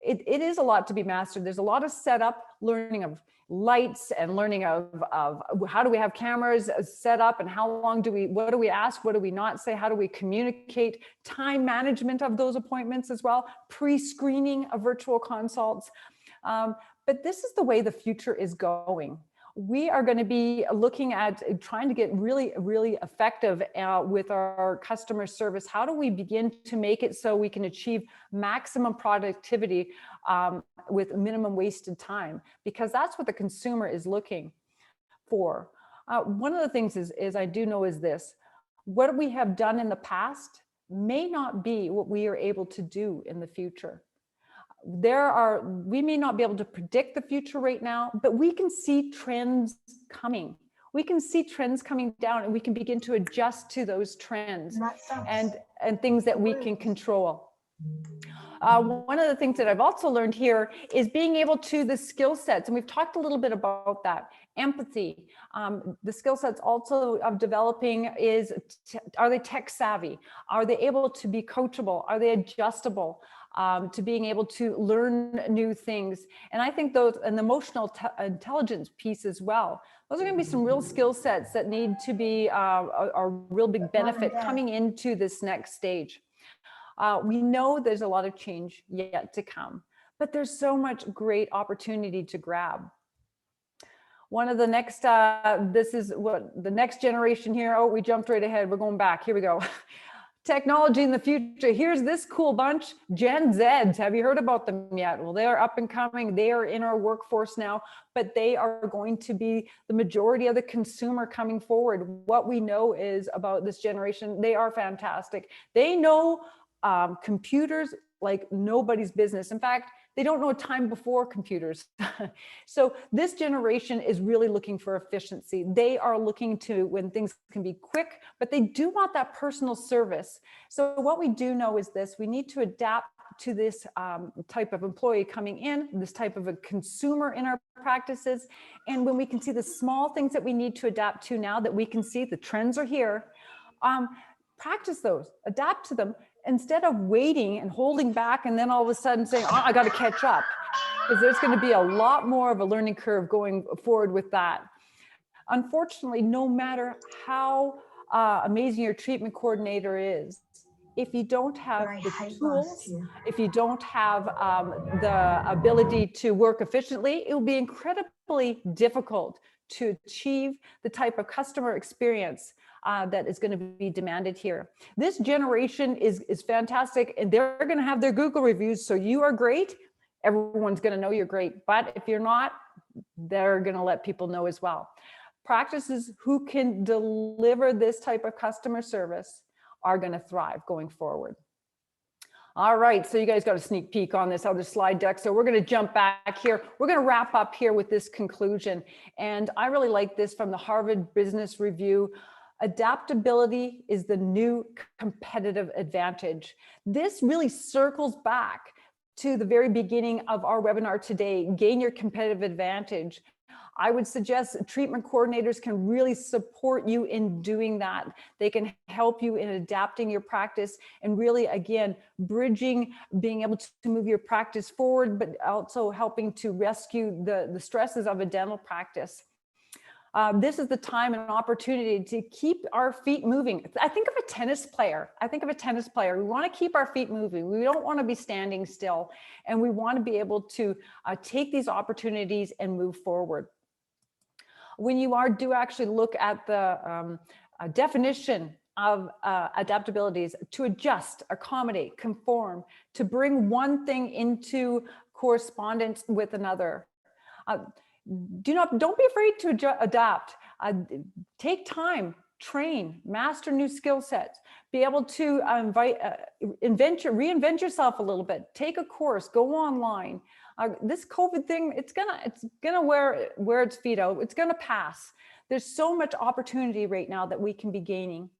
It is a lot to be mastered. There's a lot of setup, learning of lights and learning of how do we have cameras set up and what do we ask, what do we not say, how do we communicate, time management of those appointments as well, pre-screening of virtual consults. But this is the way the future is going. We are going to be looking at trying to get really, really effective with our customer service. How do we begin to make it so we can achieve maximum productivity with minimum wasted time? Because that's what the consumer is looking for. One of the things is I do know is this: what we have done in the past may not be what we are able to do in the future. We may not be able to predict the future right now, but we can see trends coming. We can see trends coming down, and we can begin to adjust to those trends and things that we can control. One of the things that I've also learned here is being able to the skill sets, and we've talked a little bit about that. Empathy, the skill sets also of developing is, are they tech savvy? Are they able to be coachable? Are they adjustable? To being able to learn new things. And I think those, and the emotional intelligence piece as well, those are going to be some real skill sets that need to be a real big benefit coming into this next stage. We know there's a lot of change yet to come, but there's so much great opportunity to grab. One of the next, this is what the next generation here. Oh, we jumped right ahead. We're going back. Here we go. Technology in the future. Here's this cool bunch, Gen Zs. Have you heard about them yet? Well, they are up and coming. They are in our workforce now, but they are going to be the majority of the consumer coming forward. What we know is about this generation, they are fantastic. They know computers like nobody's business. In fact, they don't know a time before computers. So this generation is really looking for efficiency. They are looking to when things can be quick, but they do want that personal service. So what we do know is this: we need to adapt to this type of employee coming in, this type of a consumer in our practices. And when we can see the small things that we need to adapt to now, that we can see the trends are here, practice those, adapt to them, instead of waiting and holding back and then all of a sudden saying, oh, I got to catch up, because there's going to be a lot more of a learning curve going forward with that. Unfortunately, no matter how amazing your treatment coordinator is, if you don't have the tools, if you don't have the ability to work efficiently, it will be incredibly difficult to achieve the type of customer experience that is going to be demanded here. This generation is fantastic, and they're going to have their Google reviews. So you are great. Everyone's going to know you're great. But if you're not, they're going to let people know as well. Practices who can deliver this type of customer service are going to thrive going forward. All right, so you guys got a sneak peek on this other slide deck. So we're going to jump back here. We're going to wrap up here with this conclusion. And I really like this from the Harvard Business Review. Adaptability is the new competitive advantage. This really circles back to the very beginning of our webinar today, gain your competitive advantage. I would suggest treatment coordinators can really support you in doing that. They can help you in adapting your practice and really, again, bridging, being able to move your practice forward, but also helping to rescue the stresses of a dental practice. This is the time and opportunity to keep our feet moving. I think of a tennis player. We want to keep our feet moving. We don't want to be standing still, and we want to be able to take these opportunities and move forward. When you do actually look at the definition of adaptability, is to adjust, accommodate, conform, to bring one thing into correspondence with another. Don't be afraid to adapt. Take time, train, master new skill sets, be able to reinvent yourself a little bit, take a course, go online. This COVID thing, it's gonna wear its feet out. It's gonna pass. There's so much opportunity right now that we can be gaining.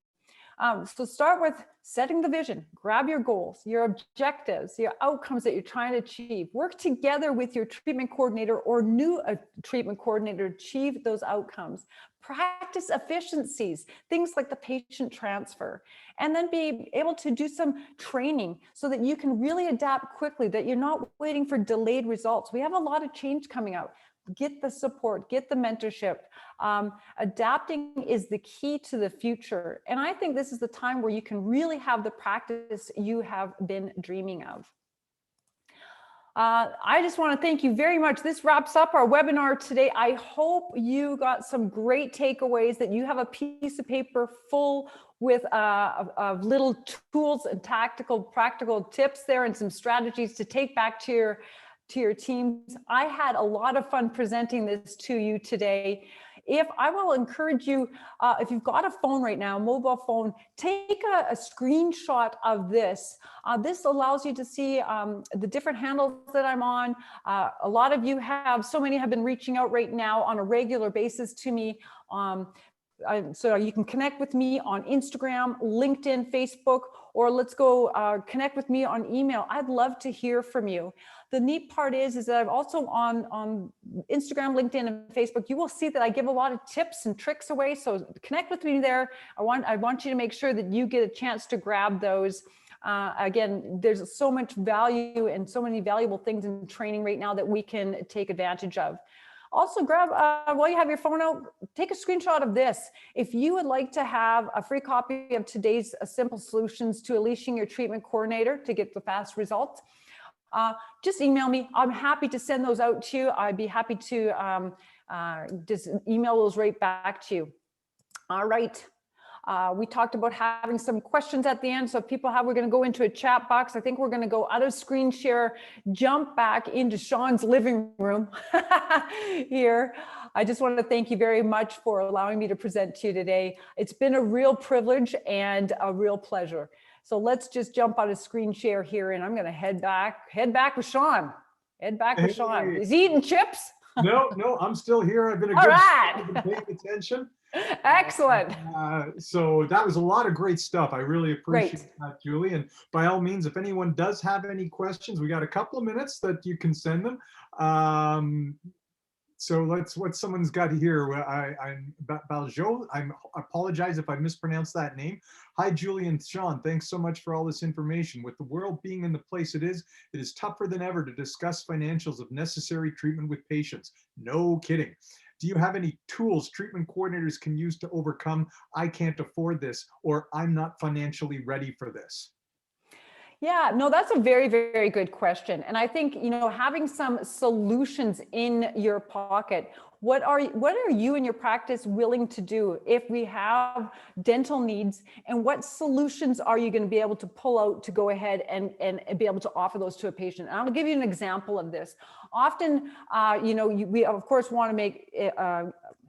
So start with setting the vision, grab your goals, your objectives, your outcomes that you're trying to achieve. Work together with your treatment coordinator or new treatment coordinator to achieve those outcomes. Practice efficiencies, things like the patient transfer, and then be able to do some training so that you can really adapt quickly, that you're not waiting for delayed results. We have a lot of change coming out. Get the support, get the mentorship. Adapting is the key to the future. And I think this is the time where you can really have the practice you have been dreaming of. I just want to thank you very much. This wraps up our webinar today. I hope you got some great takeaways, that you have a piece of paper full with of little tools and practical tips there, and some strategies to take back to your teams. I had a lot of fun presenting this to you today. If I will encourage you, if you've got a phone right now, a mobile phone, take a screenshot of this. This allows you to see the different handles that I'm on. A lot of you so many have been reaching out right now on a regular basis to me. So you can connect with me on Instagram, LinkedIn, Facebook, or let's go connect with me on email. I'd love to hear from you. The neat part is that I'm also on Instagram, LinkedIn, and Facebook. You will see that I give a lot of tips and tricks away. So connect with me there. I want you to make sure that you get a chance to grab those. Again, there's so much value and so many valuable things in training right now that we can take advantage of. Also grab, while you have your phone out, take a screenshot of this. If you would like to have a free copy of today's simple solutions to unleashing your treatment coordinator to get the fast results, just email me. I'm happy to send those out to you. I'd be happy to just email those right back to you. All right. We talked about having some questions at the end. So if people have, we're going to go into a chat box. I think we're going to go out of screen share, jump back into Sean's living room here. I just want to thank you very much for allowing me to present to you today. It's been a real privilege and a real pleasure. So let's just jump out of screen share here, and I'm going to head back with Sean. Head back with Sean. Is he eating chips? No, I'm still here. I've been a All good right. student, paying attention. Excellent. So that was a lot of great stuff. I really appreciate that, Julie. And by all means, if anyone does have any questions, we got a couple of minutes that you can send them. So what someone's got here. I'm Baljo. I apologize if I mispronounced that name. Hi, Julie and Sean. Thanks so much for all this information. With the world being in the place it is tougher than ever to discuss financials of necessary treatment with patients. No kidding. Do you have any tools treatment coordinators can use to overcome, I can't afford this, or I'm not financially ready for this? Yeah, no, that's a very, very good question. And I think, having some solutions in your pocket, what are you in your practice willing to do if we have dental needs, and what solutions are you going to be able to pull out to go ahead and be able to offer those to a patient? And I'll give you an example of this. Often, we of course want to make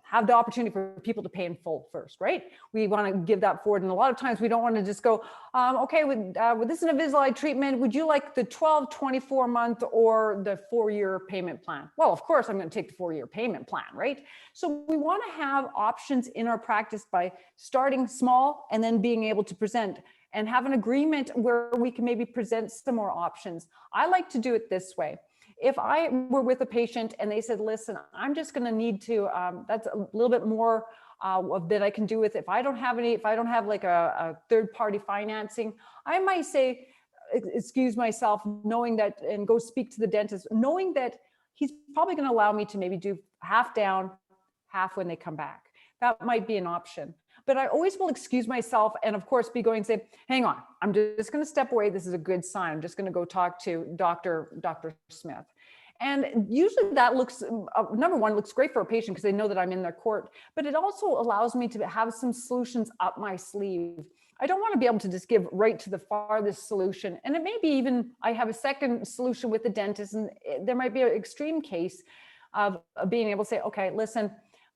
have the opportunity for people to pay in full first, right? We want to give that forward. And a lot of times we don't want to just go, okay, with this Invisalign treatment, would you like the 12, 24 month or the 4-year payment plan? Well, of course, I'm going to take the 4-year payment plan, right? So we want to have options in our practice by starting small and then being able to present and have an agreement where we can maybe present some more options. I like to do it this way. If I were with a patient and they said, listen, I'm just going to need to, that's a little bit more that I can do with it. If I don't have like a third party financing, I might say, excuse myself, knowing that, and go speak to the dentist, knowing that he's probably going to allow me to maybe do half down, half when they come back. That might be an option. But I always will excuse myself and of course be going and say, hang on, I'm just going to step away. This is a good sign. I'm just going to go talk to Dr. Smith. And usually that looks, number one, looks great for a patient because they know that I'm in their court, but it also allows me to have some solutions up my sleeve. I don't want to be able to just give right to the farthest solution. And it may be even, I have a second solution with the dentist, and there might be an extreme case of being able to say, okay, listen,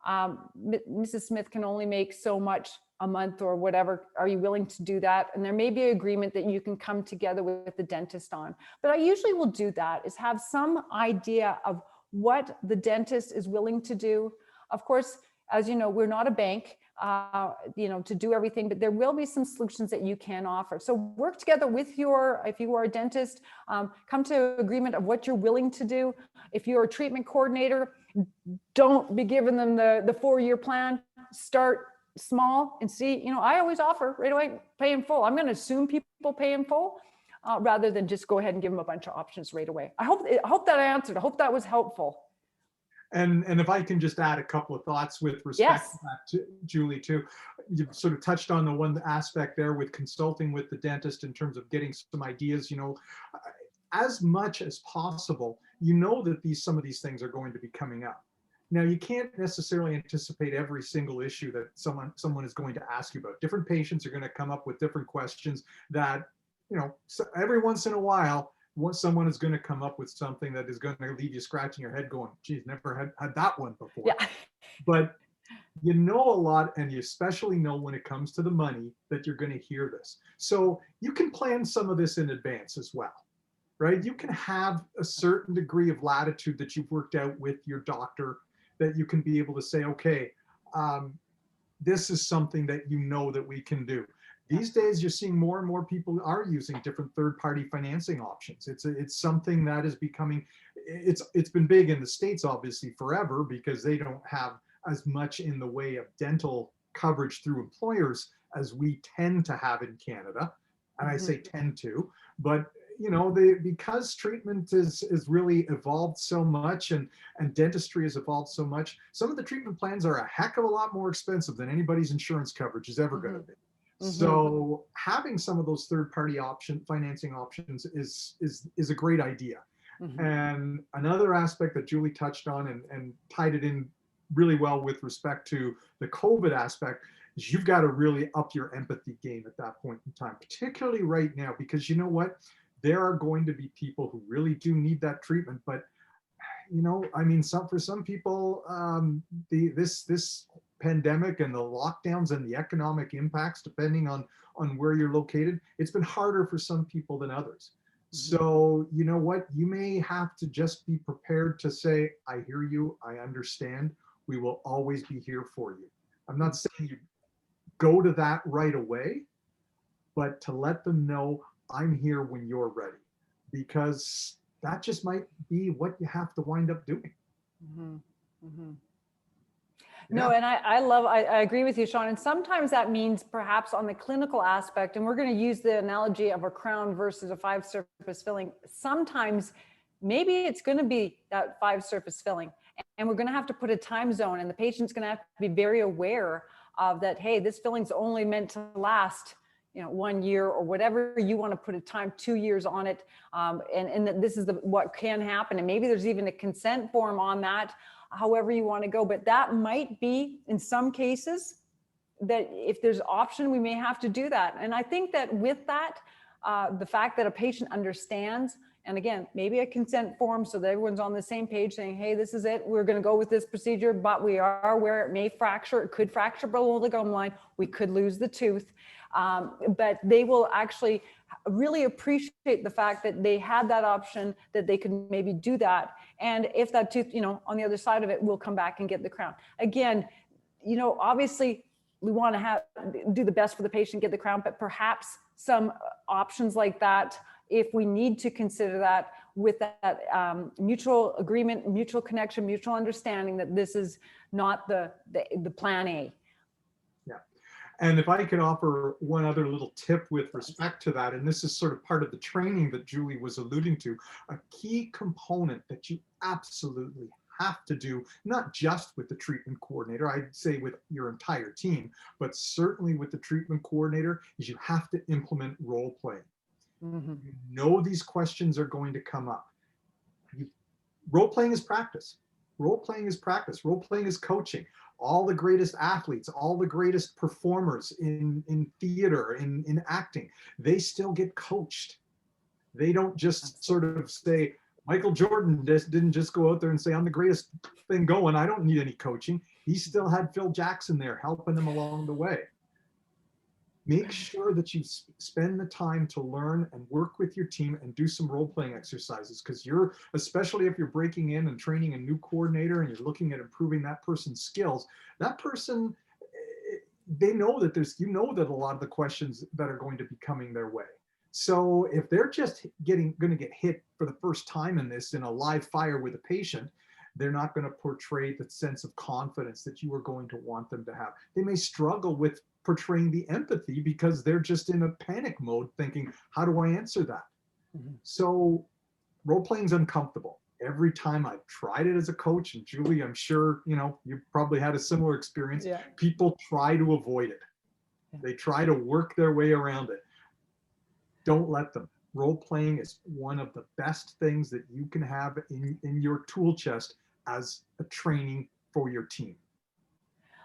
Mrs. Smith can only make so much a month or whatever. Are you willing to do that? And there may be an agreement that you can come together with the dentist on. But I usually will do that, is have some idea of what the dentist is willing to do. Of course, as you know, we're not a bank, to do everything, but there will be some solutions that you can offer. So work together with if you are a dentist, come to agreement of what you're willing to do. If you're a treatment coordinator, don't be giving them the 4-year plan. Start small and see, I always offer right away, pay in full. I'm going to assume people pay in full rather than just go ahead and give them a bunch of options right away. I hope that I answered. I hope that was helpful. And if I can just add a couple of thoughts with respect to that, Julie, too. You sort of touched on the one aspect there with consulting with the dentist in terms of getting some ideas. as much as possible, you know that some of these things are going to be coming up. Now, you can't necessarily anticipate every single issue that someone is going to ask you about. Different patients are going to come up with different questions that, so every once in a while, someone is going to come up with something that is going to leave you scratching your head going, geez, never had that one before. Yeah. But you know a lot, and you especially know when it comes to the money that you're going to hear this. So you can plan some of this in advance as well, right? You can have a certain degree of latitude that you've worked out with your doctor, that you can be able to say, okay, this is something that you know that we can do. These days, you're seeing more and more people are using different third-party financing options. It's something that is becoming, it's been big in the States, obviously, forever, because they don't have as much in the way of dental coverage through employers as we tend to have in Canada. And I say tend to, but because treatment is really evolved so much, and dentistry has evolved so much, some of the treatment plans are a heck of a lot more expensive than anybody's insurance coverage is ever going to be. So having some of those third-party financing options is a great idea. And another aspect that Julie touched on and tied it in really well with respect to the COVID aspect is you've got to really up your empathy game at that point in time, particularly right now, because you know what? There are going to be people who really do need that treatment, but for some people, this pandemic and the lockdowns and the economic impacts, depending on where you're located, it's been harder for some people than others. So you know what? You may have to just be prepared to say, I hear you, I understand. We will always be here for you. I'm not saying you go to that right away, but to let them know I'm here when you're ready, because that just might be what you have to wind up doing. No, and I agree with you, Sean. And sometimes that means perhaps on the clinical aspect, and we're going to use the analogy of a crown versus a 5-surface filling. Sometimes maybe it's going to be that 5-surface filling, and we're going to have to put a time zone, and the patient's going to have to be very aware of that. Hey, this filling's only meant to last 1 year, or whatever you want to put a time, 2 years on it. And that this is what can happen. And maybe there's even a consent form on that, however you want to go. But that might be, in some cases, that if there's option, we may have to do that. And I think that with that, the fact that a patient understands, and again, maybe a consent form so that everyone's on the same page saying, hey, this is it, we're going to go with this procedure, but we are aware it may fracture, it could fracture below the gum line, we could lose the tooth. But they will actually really appreciate the fact that they had that option, that they could maybe do that. And if that tooth, on the other side of it, will come back and get the crown. Again, obviously we want to do the best for the patient, get the crown, but perhaps some options like that, if we need to consider that, with that mutual agreement, mutual connection, mutual understanding that this is not the plan A. And if I could offer one other little tip with respect to that, and this is sort of part of the training that Julie was alluding to, a key component that you absolutely have to do, not just with the treatment coordinator, I'd say with your entire team, but certainly with the treatment coordinator, is you have to implement role playing. You know these questions are going to come up. Role playing is practice. Role playing is practice. Role playing is coaching. All the greatest athletes, all the greatest performers in theater, in acting, they still get coached. They don't just sort of say, Michael Jordan didn't just go out there and say, I'm the greatest thing going, I don't need any coaching. He still had Phil Jackson there helping him along the way. Make sure that you spend the time to learn and work with your team and do some role-playing exercises, because especially if you're breaking in and training a new coordinator and you're looking at improving that person's skills, that person, they know that that a lot of the questions that are going to be coming their way. So if they're just going to get hit for the first time in a live fire with a patient, they're not going to portray the sense of confidence that you are going to want them to have. They may struggle with portraying the empathy because they're just in a panic mode thinking, how do I answer that? So role playing is uncomfortable. Every time I've tried it as a coach, and Julie, I'm sure, you've probably had a similar experience. Yeah. People try to avoid it. They try to work their way around it. Don't let them. role playing is one of the best things that you can have in your tool chest as a training for your team.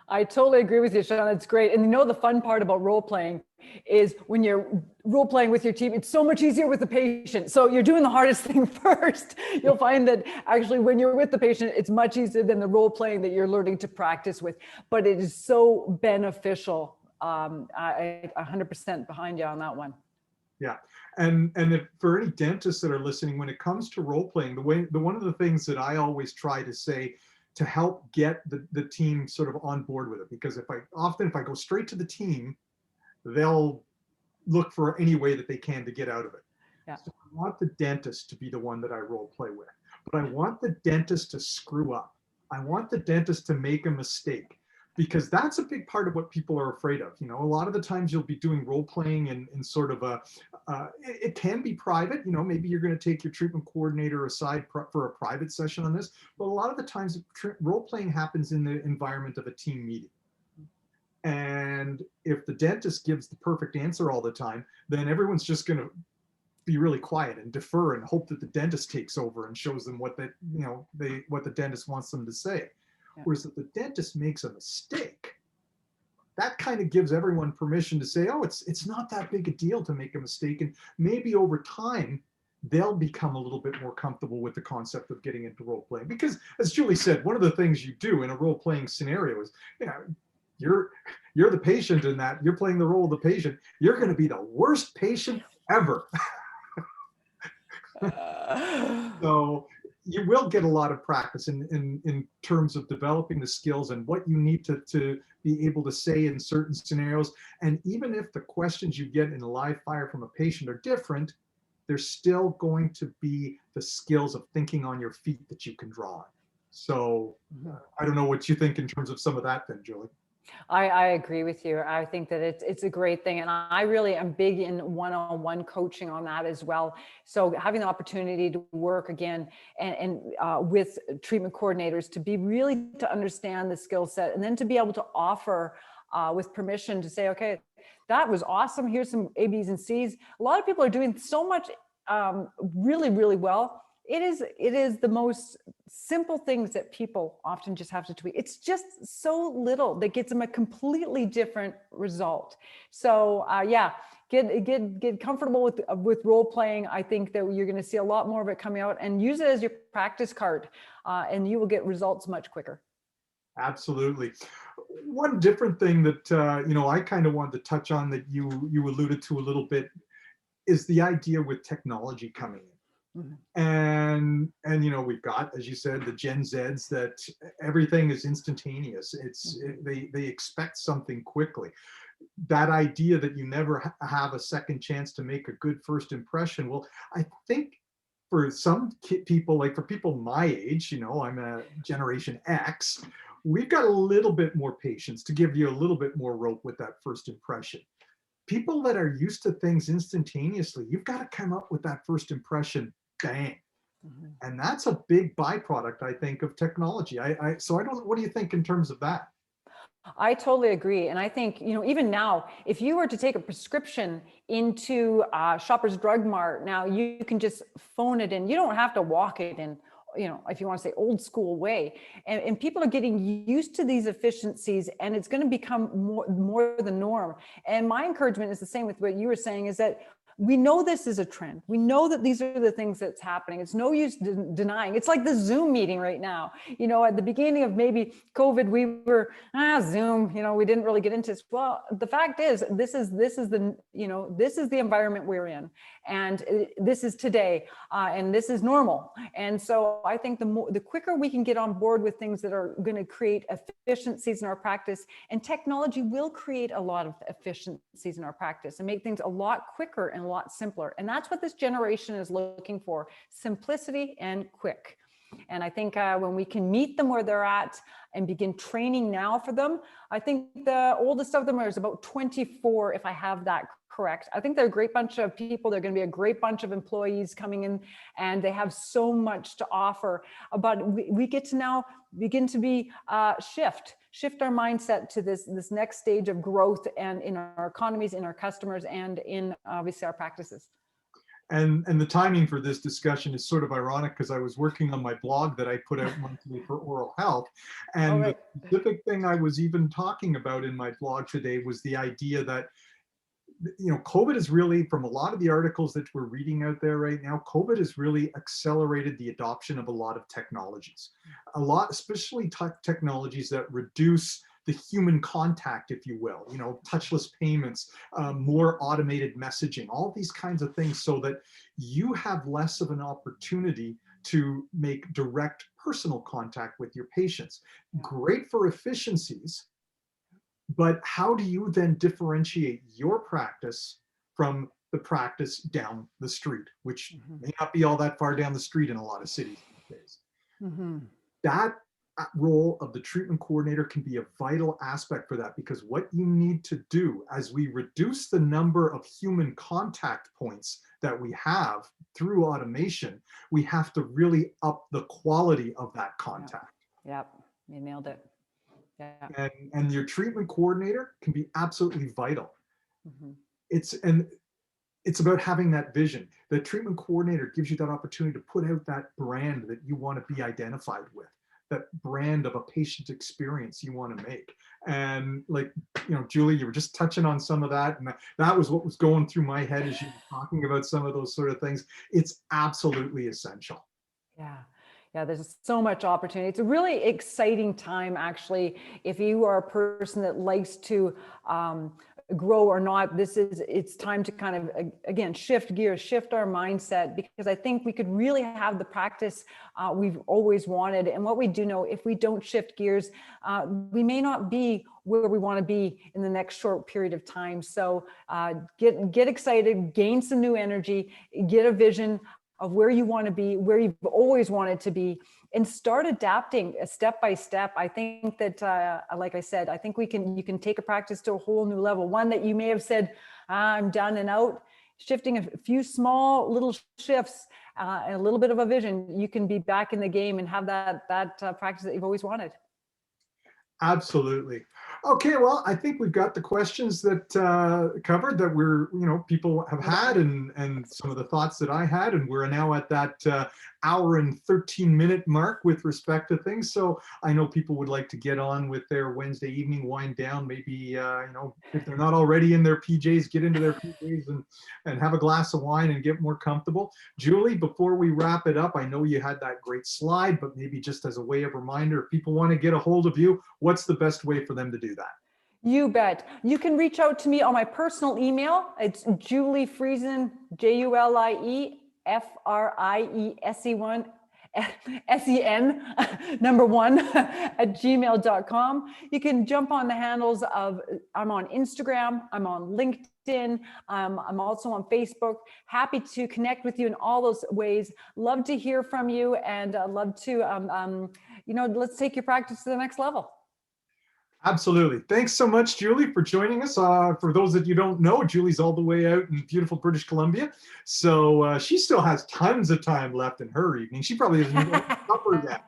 I totally agree with you, Sean. It's great. And the fun part about role playing is when you're role playing with your team, it's so much easier with the patient. So you're doing the hardest thing first. You'll find that actually when you're with the patient, it's much easier than the role playing that you're learning to practice with. But it is so beneficial. I 100% behind you on that one. Yeah. And if, for any dentists that are listening, when it comes to role playing, one of the things that I always try to say to help get the team sort of on board with it, because if I go straight to the team, they'll look for any way that they can to get out of it. Yeah. So I want the dentist to be the one that I role play with, but I want the dentist to screw up. I want the dentist to make a mistake, because that's a big part of what people are afraid of. A lot of the times you'll be doing role playing in sort of it can be private. Maybe you're going to take your treatment coordinator aside for a private session on this, but a lot of the times role playing happens in the environment of a team meeting. And if the dentist gives the perfect answer all the time, then everyone's just going to be really quiet and defer and hope that the dentist takes over and shows them what what the dentist wants them to say. Yeah. Whereas if the dentist makes a mistake, that kind of gives everyone permission to say, oh, it's not that big a deal to make a mistake. And maybe over time, they'll become a little bit more comfortable with the concept of getting into role playing. Because as Julie said, one of the things you do in a role playing scenario is, you're the patient in that, you're playing the role of the patient. You're going to be the worst patient ever. So you will get a lot of practice in terms of developing the skills and what you need to be able to say in certain scenarios. And even if the questions you get in a live fire from a patient are different, there's still going to be the skills of thinking on your feet that you can draw on. So I don't know what you think in terms of some of that then, Julie. I agree with you. I think that it's a great thing. And I really am big in one-on-one coaching on that as well. So having the opportunity to work again and with treatment coordinators to understand the skill set, and then to be able to offer with permission to say, okay, that was awesome. Here's some A, B's, and C's. A lot of people are doing so much really, really well. It is the most simple things that people often just have to tweak. It's just so little that gets them a completely different result. So get comfortable with role playing. I think that you're going to see a lot more of it coming out, and use it as your practice card, and you will get results much quicker. Absolutely. One different thing that I kind of wanted to touch on that you alluded to a little bit is the idea with technology coming in. Mm-hmm. And we've got, as you said, the Gen Zs that everything is instantaneous. They expect something quickly. That idea that you never have a second chance to make a good first impression. Well, I think for some people, like for people my age, I'm a Generation X, we've got a little bit more patience to give you a little bit more rope with that first impression. People that are used to things instantaneously, you've got to come up with that first impression, bang. Mm-hmm. And that's a big byproduct, I think, of technology. What do you think in terms of that? I totally agree. And I think, even now, if you were to take a prescription into Shoppers Drug Mart, now you can just phone it in. You don't have to walk it in, if you want to say old school way. And people are getting used to these efficiencies, and it's going to become more the norm. And my encouragement is the same with what you were saying, is that we know this is a trend. We know that these are the things that's happening. It's no use denying. It's like the Zoom meeting right now. At the beginning of maybe COVID, we were Zoom. We didn't really get into this. Well, the fact is, this is the environment we're in, and this is today, and this is normal. And so I think the quicker we can get on board with things that are going to create efficiencies in our practice, and technology will create a lot of efficiencies in our practice and make things a lot quicker and a lot simpler. And that's what this generation is looking for: simplicity and quick. And I think when we can meet them where they're at and begin training now for them, I think the oldest of them is about 24, if I have that correct. I think they're a great bunch of people. They're going to be a great bunch of employees coming in, and they have so much to offer. But we get to now begin to be shift our mindset to this next stage of growth, and in our economies, in our customers, and in obviously our practices. And the timing for this discussion is sort of ironic because I was working on my blog that I put out monthly for oral health. All And the right. specific thing I was even talking about in my blog today was the idea that, COVID is really, from a lot of the articles that we're reading out there right now, COVID has really accelerated the adoption of a lot of technologies. A lot, especially technologies that reduce the human contact, if you will, touchless payments, more automated messaging, all these kinds of things, so that you have less of an opportunity to make direct personal contact with your patients. Great for efficiencies, but how do you then differentiate your practice from the practice down the street, which may not be all that far down the street in a lot of cities these days? That role of the treatment coordinator can be a vital aspect for that, because what you need to do as we reduce the number of human contact points that we have through automation, we have to really up the quality of that contact. Yep, you nailed it. Yeah. And your treatment coordinator can be absolutely vital. It's about having that vision. The treatment coordinator gives you that opportunity to put out that brand that you want to be identified with, that brand of a patient experience you want to make. And like, Julie, you were just touching on some of that, and that was what was going through my head as you were talking about some of those sort of things. It's absolutely essential. Yeah. Yeah, there's so much opportunity. It's a really exciting time, actually. If you are a person that likes to grow or not, it's time to kind of, again, shift gears, shift our mindset, because I think we could really have the practice we've always wanted. And what we do know, if we don't shift gears, we may not be where we want to be in the next short period of time. So get excited, gain some new energy, get a vision of where you want to be, where you've always wanted to be, and start adapting step by step. I think that, like I said, I think you can take a practice to a whole new level. One that you may have said, I'm done and out. Shifting a few small little shifts and a little bit of a vision, you can be back in the game and have that practice that you've always wanted. Absolutely. Okay, well, I think we've got the questions that covered that people have had, and some of the thoughts that I had, and we're now at that hour and 13-minute mark with respect to things. So I know people would like to get on with their Wednesday evening wind down. Maybe if they're not already in their PJs, get into their PJs and have a glass of wine and get more comfortable. Julie, before we wrap it up, I know you had that great slide, but maybe just as a way of reminder, if people want to get a hold of you, what's the best way for them to do that? You bet. You can reach out to me on my personal email. It's Julie Friesen, JuliefRiesen, number 1 at gmail.com. You can jump on the handles of, I'm on Instagram, I'm on LinkedIn, I'm also on Facebook. Happy to connect with you in all those ways. Love to hear from you, and love to, let's take your practice to the next level. Absolutely. Thanks so much, Julie, for joining us. For those that you don't know, Julie's all the way out in beautiful British Columbia. So she still has tons of time left in her evening. She probably hasn't even had supper yet.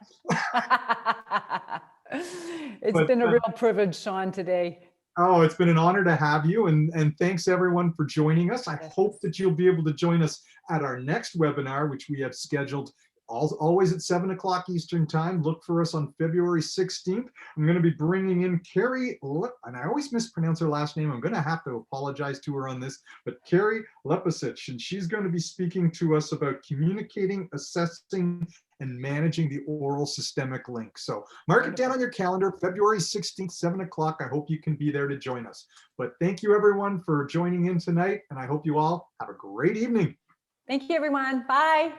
It's been a real privilege, Sean, today. Oh, it's been an honor to have you. And thanks everyone for joining us. I hope that you'll be able to join us at our next webinar, which we have scheduled always at 7 o'clock Eastern time. Look for us on February 16th. I'm going to be bringing in Carrie, and I always mispronounce her last name. I'm going to have to apologize to her on this, but Carrie Lepasich, and she's going to be speaking to us about communicating, assessing, and managing the oral systemic link. So mark it down on your calendar, February 16th, 7 o'clock. I hope you can be there to join us. But thank you everyone for joining in tonight, and I hope you all have a great evening. Thank you, everyone. Bye.